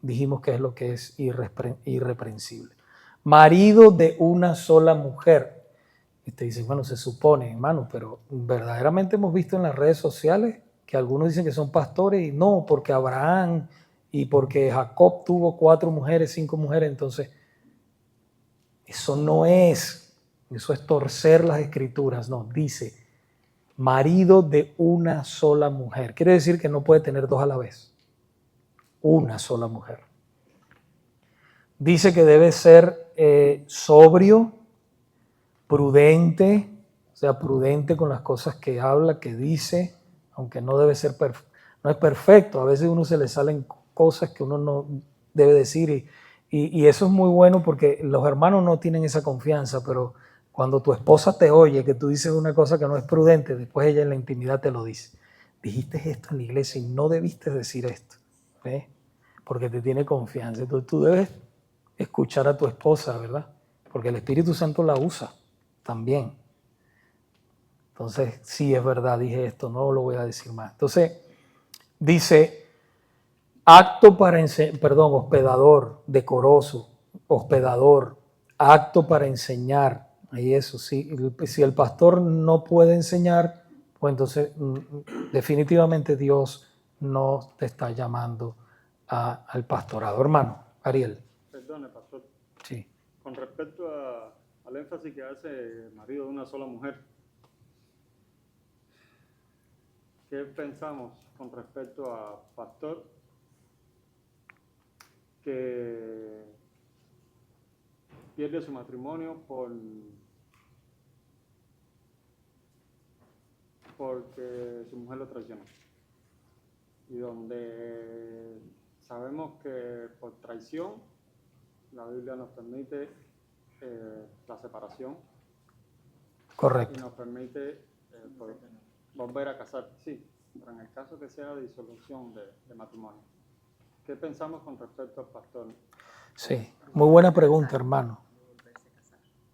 dijimos que es lo que es irreprensible. Marido de una sola mujer. Y te dice, bueno, se supone, hermano, pero verdaderamente hemos visto en las redes sociales que algunos dicen que son pastores y no, porque Abraham y porque Jacob tuvo 4 mujeres, 5 mujeres, entonces eso no es, eso es torcer las escrituras, no, dice marido de una sola mujer. Quiere decir que no puede tener 2 a la vez, una sola mujer. Dice que debe ser sobrio, prudente, o sea, prudente con las cosas que habla, que dice, aunque no debe ser no es perfecto. A veces a uno se le salen cosas que uno no debe decir y eso es muy bueno porque los hermanos no tienen esa confianza, pero cuando tu esposa te oye que tú dices una cosa que no es prudente, después ella en la intimidad te lo dice. Dijiste esto en la iglesia y no debiste decir esto, ¿ves? Porque te tiene confianza. Entonces tú debes escuchar a tu esposa, ¿verdad? Porque el Espíritu Santo la usa también. Entonces, sí, es verdad, dije esto, no lo voy a decir más. Entonces, dice, hospedador, decoroso, hospedador, apto para enseñar. Ahí eso, sí, si el pastor no puede enseñar, pues entonces definitivamente Dios no te está llamando al pastorado. Hermano, Ariel. Perdone, pastor. Sí. Con respecto al énfasis que hace el marido de una sola mujer, ¿qué pensamos con respecto a pastor que pierde su matrimonio porque su mujer lo traicionó? Y donde sabemos que por traición la Biblia nos permite la separación. Correcto. Y nos permite volver a casar, sí, pero en el caso que sea disolución de matrimonio. ¿Qué pensamos con respecto al pastor? Sí, muy buena pregunta, hermano.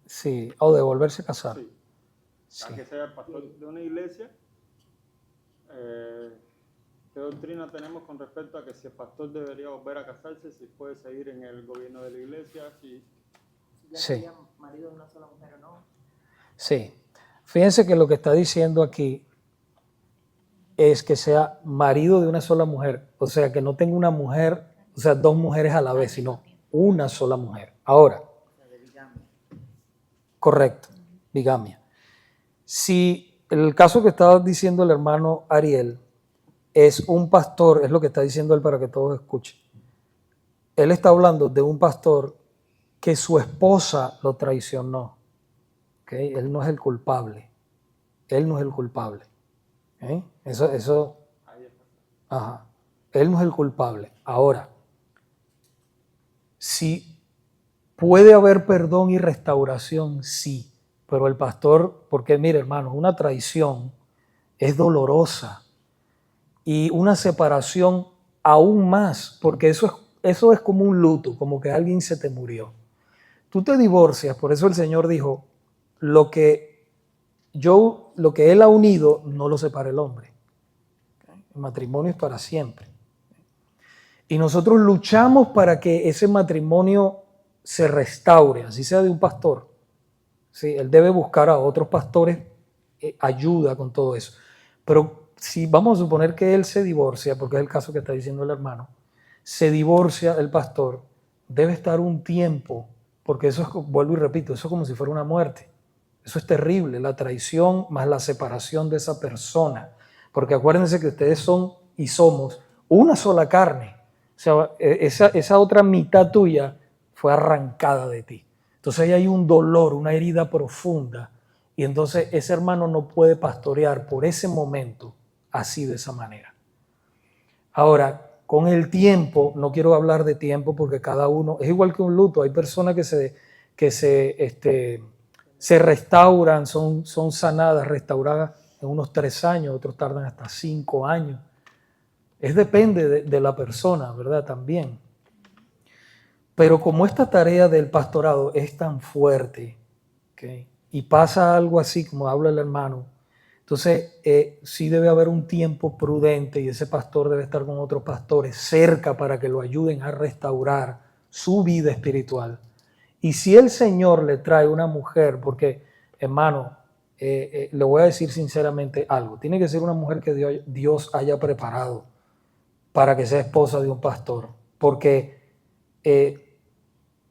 Sí, o de volverse a casar. Sí. Sí. Que sea el pastor de una iglesia, ¿qué doctrina tenemos con respecto a que si el pastor debería volver a casarse, si puede seguir en el gobierno de la iglesia? Si ya sí. sería marido de una sola mujer o no? Sí. Fíjense que lo que está diciendo aquí es que sea marido de una sola mujer, o sea, que no tenga una mujer, o sea, 2 mujeres a la vez, sino una sola mujer. Ahora, De bigamia. correcto, bigamia. Si el caso que estaba diciendo el hermano Ariel es un pastor, es lo que está diciendo él para que todos escuchen. Él está hablando de un pastor que su esposa lo traicionó. ¿Okay? Él no es el culpable. Él no es el culpable. ¿Okay? Eso. Ajá. Él no es el culpable. Ahora, si puede haber perdón y restauración, sí. Pero el pastor, porque mire, hermano, una traición es dolorosa y una separación aún más, porque eso es como un luto, como que alguien se te murió. Tú te divorcias, por eso el Señor dijo, lo que Él ha unido, no lo separa el hombre. El matrimonio es para siempre. Y nosotros luchamos para que ese matrimonio se restaure, así sea de un pastor. ¿sí? Él debe buscar a otros pastores ayuda con todo eso. Pero si vamos a suponer que él se divorcia, porque es el caso que está diciendo el hermano, se divorcia el pastor, debe estar un tiempo, porque eso es, vuelvo y repito, eso es como si fuera una muerte. Eso es terrible, la traición más la separación de esa persona. Porque acuérdense que ustedes son y somos una sola carne. O sea, esa otra mitad tuya fue arrancada de ti. Entonces ahí hay un dolor, una herida profunda. Y entonces ese hermano no puede pastorear por ese momento así, de esa manera. Ahora, con el tiempo, no quiero hablar de tiempo porque cada uno, es igual que un luto, hay personas que se restauran, son sanadas, restauradas en unos 3 años, otros tardan hasta 5 años. Depende de la persona, ¿verdad? También. Pero como esta tarea del pastorado es tan fuerte, ¿okay? Y pasa algo así como habla el hermano, entonces sí debe haber un tiempo prudente y ese pastor debe estar con otros pastores cerca para que lo ayuden a restaurar su vida espiritual. Y si el Señor le trae una mujer, porque hermano, le voy a decir sinceramente algo, tiene que ser una mujer que Dios haya preparado para que sea esposa de un pastor, porque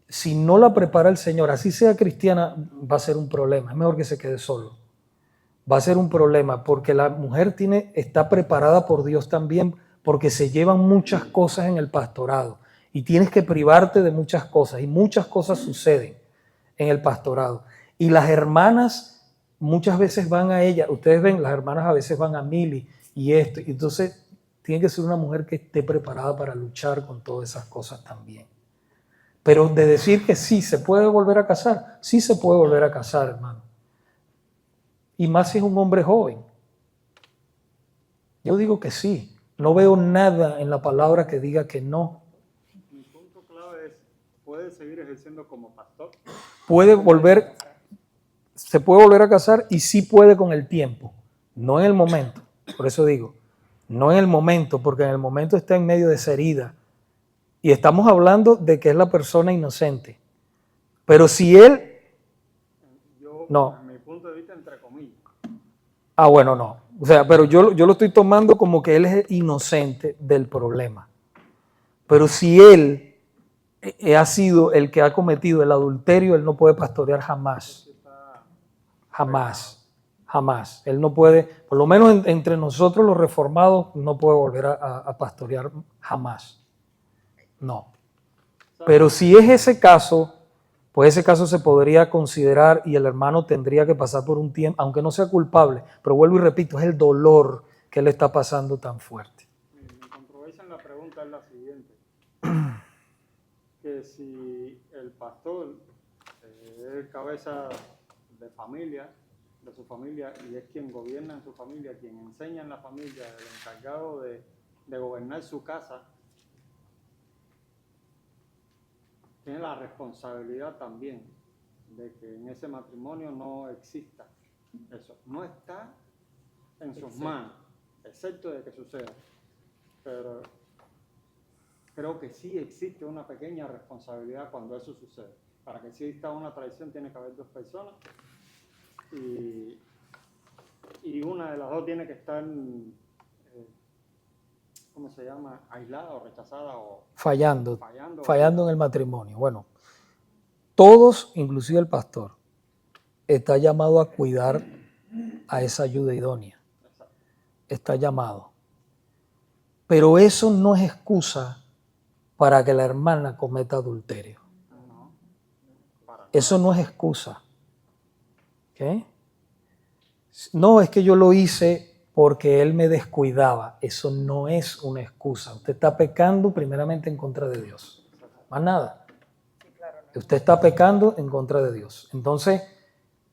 si no la prepara el Señor, así sea cristiana, va a ser un problema. Es mejor que se quede solo. Va a ser un problema porque la mujer está preparada por Dios también, porque se llevan muchas cosas en el pastorado y tienes que privarte de muchas cosas y muchas cosas suceden en el pastorado. Y las hermanas muchas veces van a ella, ustedes ven, las hermanas a veces van a Mili y esto, entonces tiene que ser una mujer que esté preparada para luchar con todas esas cosas también. Pero de decir que sí, se puede volver a casar, sí se puede volver a casar, hermano. Y más si es un hombre joven. Yo digo que sí. No veo nada en la palabra que diga que no. Mi punto clave es, ¿puede seguir ejerciendo como pastor? Se puede volver a casar y sí puede con el tiempo, no en el momento. Por eso digo, no en el momento, porque en el momento está en medio de esa herida. Y estamos hablando de que es la persona inocente. Pero si él... No. En mi punto de vista, entre comillas. Ah, bueno, no. O sea, pero yo lo estoy tomando como que él es inocente del problema. Pero si él ha sido el que ha cometido el adulterio, él no puede pastorear jamás. Jamás. Jamás. Él no puede, por lo menos entre nosotros los reformados, no puede volver a pastorear jamás. No. Pero si es ese caso, pues ese caso se podría considerar y el hermano tendría que pasar por un tiempo, aunque no sea culpable, pero vuelvo y repito, es el dolor que él está pasando tan fuerte. Mi controversia en la pregunta es la siguiente, que si el pastor es cabeza de familia, de su familia, y es quien gobierna en su familia, quien enseña en la familia, el encargado de gobernar su casa, tiene la responsabilidad también de que en ese matrimonio no exista eso. No está en sus manos, excepto de que suceda. Pero creo que sí existe una pequeña responsabilidad cuando eso sucede. Para que exista una traición tiene que haber 2 personas y una de las dos tiene que estar, ¿cómo se llama? Aislada o rechazada o fallando en el matrimonio. Bueno, todos, inclusive el pastor, está llamado a cuidar a esa ayuda idónea. Está llamado. Pero eso no es excusa para que la hermana cometa adulterio. Eso no es excusa. ¿Okay? No, es que yo lo hice porque él me descuidaba. Eso no es una excusa. Usted está pecando primeramente en contra de Dios. Más nada. Usted está pecando en contra de Dios. Entonces,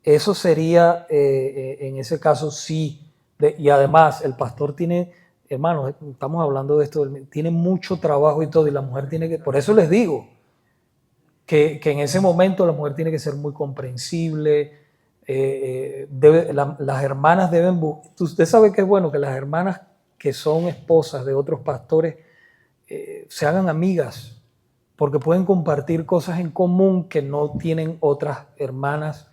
eso sería, en ese caso, sí. Y además, el pastor tiene, hermanos, estamos hablando de esto, tiene mucho trabajo y todo, y la mujer tiene que, por eso les digo, que en ese momento la mujer tiene que ser muy comprensible. Las hermanas deben, usted sabe que es bueno que las hermanas que son esposas de otros pastores se hagan amigas, porque pueden compartir cosas en común que no tienen otras hermanas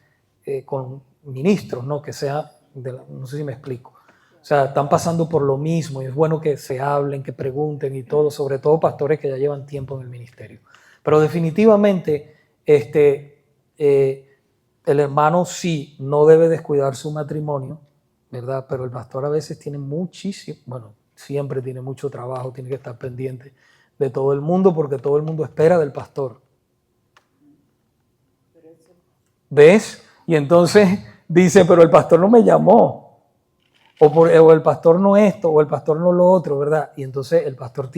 con ministros, ¿no? Que sea, no sé si me explico. O sea, están pasando por lo mismo y es bueno que se hablen, que pregunten y todo, sobre todo pastores que ya llevan tiempo en el ministerio. Pero definitivamente, el hermano sí no debe descuidar su matrimonio, ¿verdad? Pero el pastor a veces tiene muchísimo, bueno, siempre tiene mucho trabajo, tiene que estar pendiente de todo el mundo porque todo el mundo espera del pastor. ¿Ves? Y entonces dice, pero el pastor no me llamó, o el pastor no esto, o el pastor no lo otro, ¿verdad? Y entonces el pastor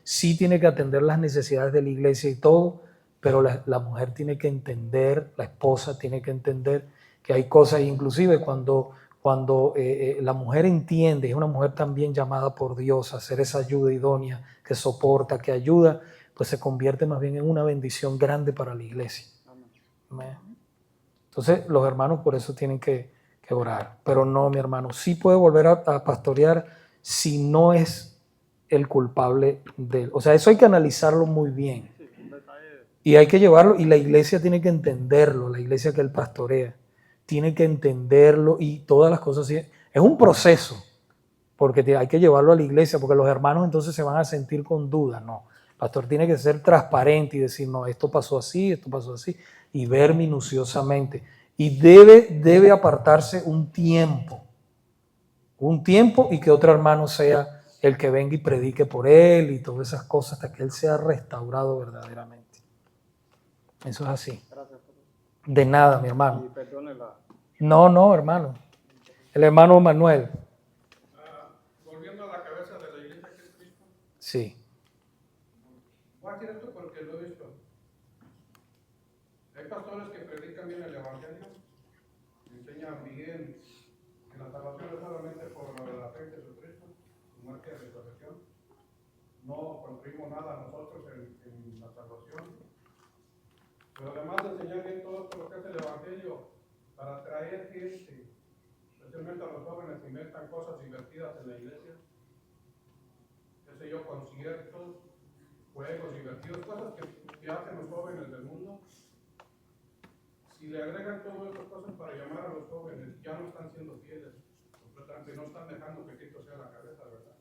sí tiene que atender las necesidades de la iglesia y todo, pero la mujer tiene que entender, la esposa tiene que entender que hay cosas, inclusive cuando la mujer entiende, es una mujer también llamada por Dios a ser esa ayuda idónea, que soporta, que ayuda, pues se convierte más bien en una bendición grande para la iglesia. Amén. Entonces los hermanos por eso tienen que orar. Pero no, mi hermano, sí puede volver a pastorear si no es el culpable de él. O sea, eso hay que analizarlo muy bien. Y hay que llevarlo, y la iglesia tiene que entenderlo, la iglesia que él pastorea, tiene que entenderlo y todas las cosas. Es un proceso, porque hay que llevarlo a la iglesia, porque los hermanos entonces se van a sentir con duda. No, el pastor tiene que ser transparente y decir, no, esto pasó así, y ver minuciosamente. Y debe apartarse un tiempo y que otro hermano sea el que venga y predique por él y todas esas cosas hasta que él sea restaurado verdaderamente. Eso es así. De nada, mi hermano. No, hermano. El hermano Manuel. Volviendo a la cabeza de la iglesia que es Cristo. Sí. Voy a decir esto porque lo he visto. Hay pastores que predican bien el evangelio, enseñan bien que la salvación es solamente por la fe de Jesucristo, su muerte y resurrección. No construimos nada nosotros en la salvación. Pero además de enseñar bien todo esto lo que es el evangelio, para atraer gente, especialmente a los jóvenes que inventan cosas divertidas en la iglesia, qué sé yo, conciertos, juegos divertidos, cosas que hacen los jóvenes del mundo. Si le agregan todas esas cosas para llamar a los jóvenes, ya no están siendo fieles, completamente no están dejando que Cristo sea la cabeza, ¿verdad?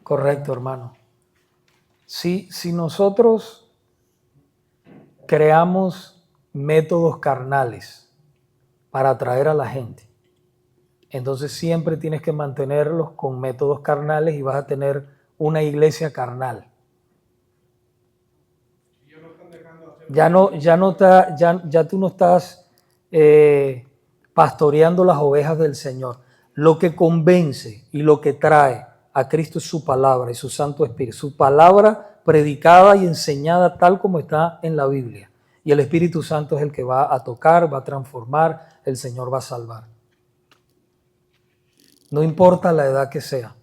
Correcto, hermano. Si nosotros creamos métodos carnales para atraer a la gente, entonces siempre tienes que mantenerlos con métodos carnales y vas a tener una iglesia carnal. Ya tú no estás pastoreando las ovejas del Señor. Lo que convence y lo que trae a Cristo es su palabra y su Santo Espíritu. Su palabra predicada y enseñada tal como está en la Biblia. Y el Espíritu Santo es el que va a tocar, va a transformar, el Señor va a salvar. No importa la edad que sea,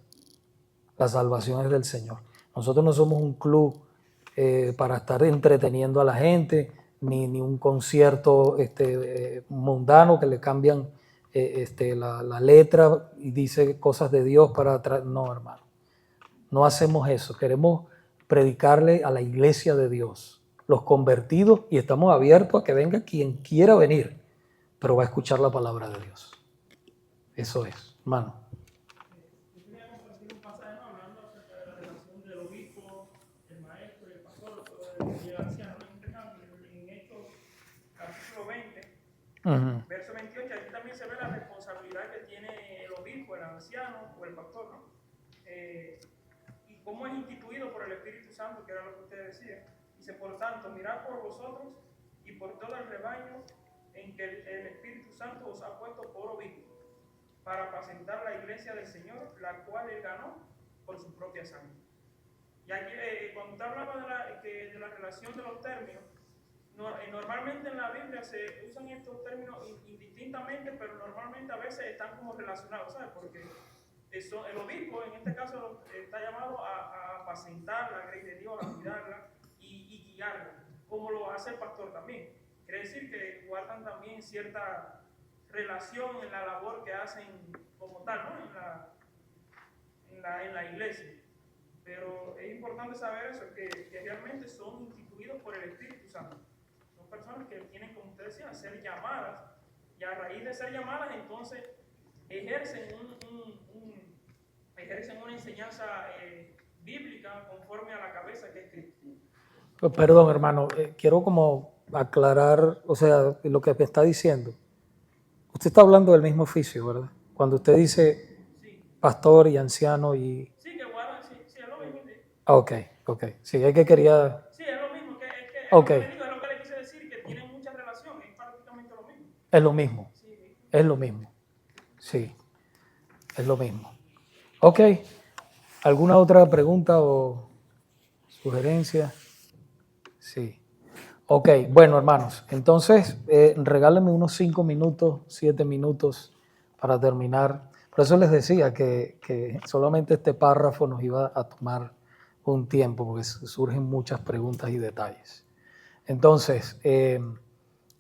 la salvación es del Señor. Nosotros no somos un club para estar entreteniendo a la gente, ni un concierto mundano que le cambian la letra y dice cosas de Dios para atrás. No, hermano, no hacemos eso. Queremos predicarle a la iglesia de Dios, los convertidos, y estamos abiertos a que venga quien quiera venir, pero va a escuchar la palabra de Dios. Eso es, hermano. Verso 28, aquí también se ve la responsabilidad que tiene el obispo, el anciano o el pastor, ¿no? Y cómo es instituido por el Espíritu Santo, que era lo que usted decía. Dice, por tanto, mirad por vosotros y por todo el rebaño en que el Espíritu Santo os ha puesto por obispo, para apacentar la iglesia del Señor, la cual él ganó por su propia sangre. Y aquí, cuando usted hablaba de la relación de los términos, normalmente en la Biblia se usan estos términos indistintamente, pero normalmente a veces están como relacionados, ¿sabes? Porque el obispo en este caso está llamado a apacentar la grey de Dios, a cuidarla y guiarla, como lo hace el pastor también. Quiere decir que guardan también cierta relación en la labor que hacen como tal, ¿no? En la iglesia. Pero es importante saber eso, que realmente son instituidos por el Espíritu Santo. Personas que tienen, como usted decía, ser llamadas y a raíz de ser llamadas, entonces ejercen, ejercen una enseñanza bíblica conforme a la cabeza que es Cristo. Perdón, hermano, quiero como aclarar, o sea, lo que me está diciendo. Usted está hablando del mismo oficio, ¿verdad? Cuando usted dice pastor y anciano y... Sí, que guardan, sí, es lo mismo. Ok. Sí, es que quería... Sí, es lo mismo, Ok. Es lo que le quise decir, que tienen mucha relación, es prácticamente lo mismo. Es lo mismo. Sí. Es lo mismo. Sí, es lo mismo. Ok. ¿Alguna otra pregunta o sugerencia? Sí. Ok, bueno, hermanos, entonces regálenme unos 5 minutos, 7 minutos para terminar. Por eso les decía que solamente este párrafo nos iba a tomar un tiempo, porque surgen muchas preguntas y detalles. Entonces,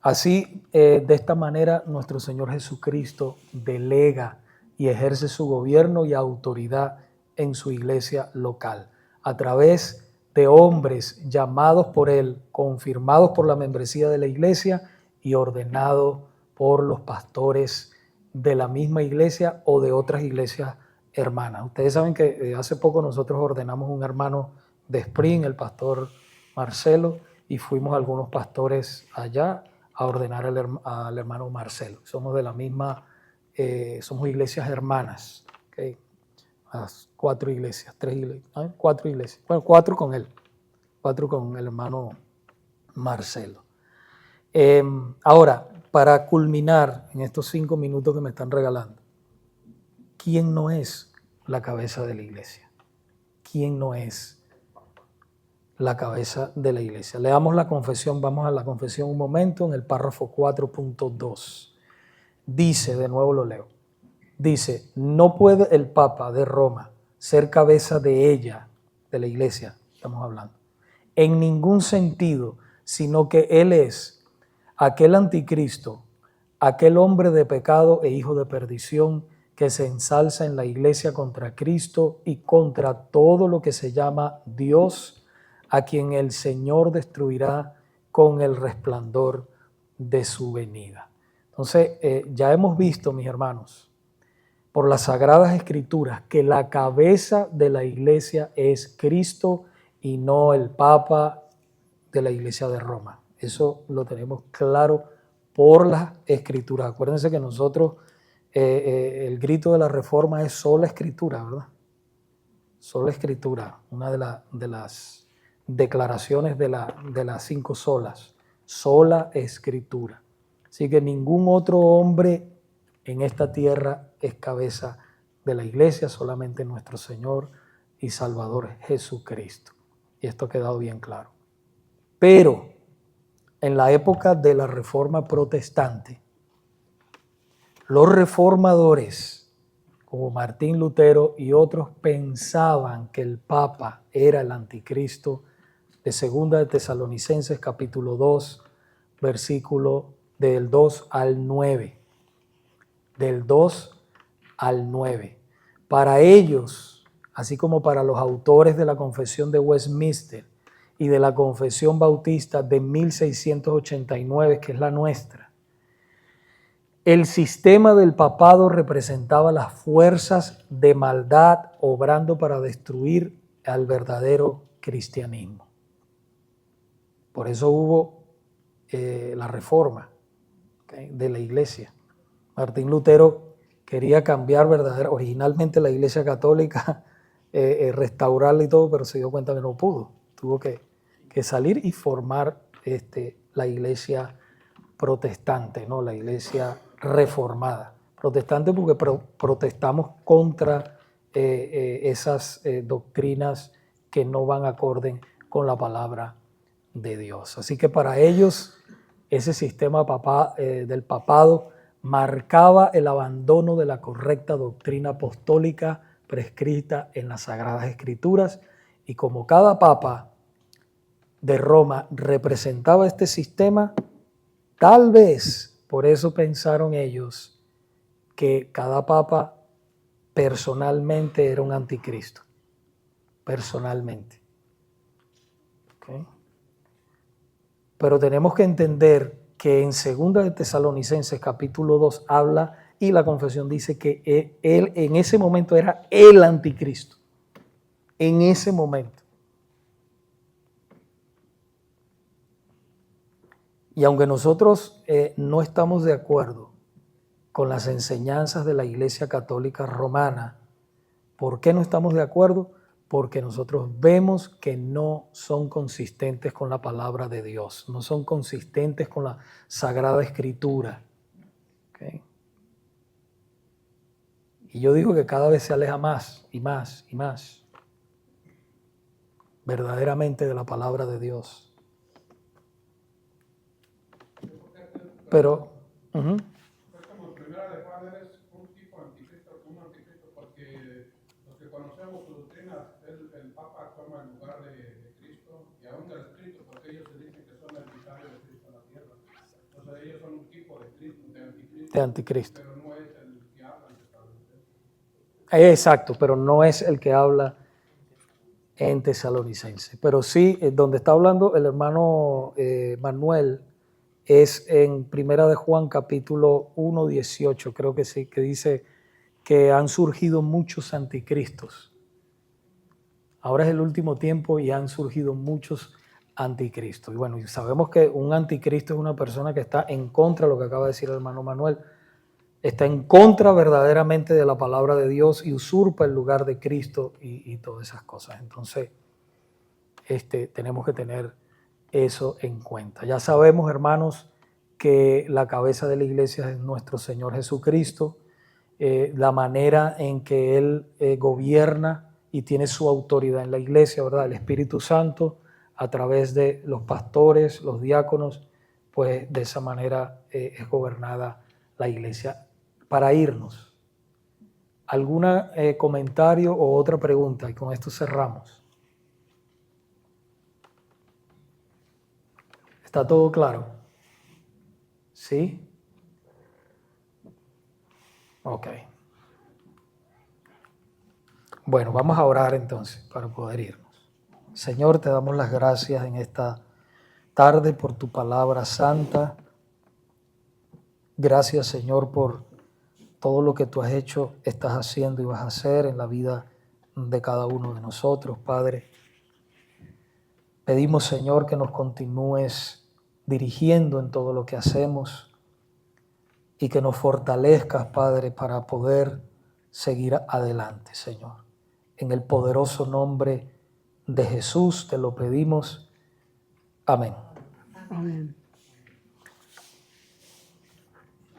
así, de esta manera, nuestro Señor Jesucristo delega y ejerce su gobierno y autoridad en su iglesia local, a través de hombres llamados por Él, confirmados por la membresía de la iglesia y ordenados por los pastores de la misma iglesia o de otras iglesias hermanas. Ustedes saben que hace poco nosotros ordenamos un hermano de Spring, el pastor Marcelo, y fuimos algunos pastores allá a ordenar al hermano Marcelo. Somos de la misma, somos iglesias hermanas, ¿okay? Las 4 iglesias, 3 iglesias, ¿no? 4 iglesias, bueno, 4 con él, 4 con el hermano Marcelo. Ahora, para culminar en estos 5 minutos que me están regalando, ¿quién no es la cabeza de la iglesia? ¿Quién no es la cabeza de la iglesia? Leamos la confesión, vamos a la confesión un momento, en el párrafo 4.2. Dice, de nuevo lo leo, dice, no puede el Papa de Roma ser cabeza de ella, de la iglesia, estamos hablando, en ningún sentido, sino que él es aquel anticristo, aquel hombre de pecado e hijo de perdición que se ensalza en la iglesia contra Cristo y contra todo lo que se llama Dios, a quien el Señor destruirá con el resplandor de su venida. Entonces, ya hemos visto, mis hermanos, por las Sagradas Escrituras, que la cabeza de la iglesia es Cristo y no el Papa de la iglesia de Roma. Eso lo tenemos claro por las Escrituras. Acuérdense que nosotros, el grito de la Reforma es sola Escritura, ¿verdad? Sola Escritura, una de las declaraciones de las 5 solas. Sola Escritura. Así que ningún otro hombre en esta tierra es cabeza de la iglesia, solamente nuestro Señor y Salvador Jesucristo. Y esto ha quedado bien claro. Pero en la época de la Reforma Protestante, los reformadores, como Martín Lutero y otros, pensaban que el Papa era el anticristo, de 2 de Tesalonicenses capítulo 2, versículo del 2 al 9. Del 2 al 9. Para ellos, así como para los autores de la Confesión de Westminster y de la Confesión Bautista de 1689, que es la nuestra, el sistema del papado representaba las fuerzas de maldad obrando para destruir al verdadero cristianismo. Por eso hubo la reforma, ¿okay?, de la iglesia. Martín Lutero quería cambiar originalmente la iglesia católica, restaurarla y todo, pero se dio cuenta que no pudo. Tuvo que salir y formar la iglesia protestante, ¿no? La iglesia reformada. Protestante porque protestamos contra esas doctrinas que no van acorde con la palabra de Dios. Así que para ellos ese sistema del papado marcaba el abandono de la correcta doctrina apostólica prescrita en las Sagradas Escrituras, y como cada papa de Roma representaba este sistema, tal vez por eso pensaron ellos que cada papa personalmente era un anticristo, personalmente. ¿Okay? Pero tenemos que entender que en 2 de Tesalonicenses capítulo 2 habla y la confesión dice que él en ese momento era el anticristo. En ese momento. Y aunque nosotros no estamos de acuerdo con las enseñanzas de la Iglesia Católica Romana, ¿por qué no estamos de acuerdo? Porque nosotros vemos que no son consistentes con la palabra de Dios, no son consistentes con la Sagrada Escritura. ¿Okay? Y yo digo que cada vez se aleja más y más y más verdaderamente de la palabra de Dios. Pero, Como primera de Juan eres un tipo anticristo, un anticristo, porque los que conocemos su doctrina, el Papa toma el lugar de Cristo y aún del Cristo, porque ellos se dicen que son el vicario de Cristo en la tierra. Entonces ellos son un tipo de Cristo, de anticristo. Pero no es el que habla en Tesalonicenses. Exacto, pero no es el que habla en Tesalonicenses. Pero sí, donde está hablando el hermano Manuel, es en 1 de Juan capítulo 1, 18, creo que sí, que dice que han surgido muchos anticristos. Ahora es el último tiempo y han surgido muchos anticristos. Y bueno, y sabemos que un anticristo es una persona que está en contra de lo que acaba de decir el hermano Manuel, está en contra verdaderamente de la palabra de Dios y usurpa el lugar de Cristo y todas esas cosas. Entonces, tenemos que tener eso en cuenta. Ya sabemos, hermanos, que la cabeza de la iglesia es nuestro Señor Jesucristo, la manera en que Él gobierna y tiene su autoridad en la iglesia, ¿verdad? El Espíritu Santo, a través de los pastores, los diáconos, pues de esa manera es gobernada la iglesia. Para irnos, ¿algún comentario o otra pregunta? Y con esto cerramos. ¿Está todo claro? ¿Sí? Ok. Bueno, vamos a orar entonces para poder irnos. Señor, te damos las gracias en esta tarde por tu palabra santa. Gracias, Señor, por todo lo que tú has hecho, estás haciendo y vas a hacer en la vida de cada uno de nosotros, Padre. Pedimos, Señor, que nos continúes dirigiendo en todo lo que hacemos y que nos fortalezcas, Padre, para poder seguir adelante, Señor. En el poderoso nombre de Jesús te lo pedimos. Amén. Amén.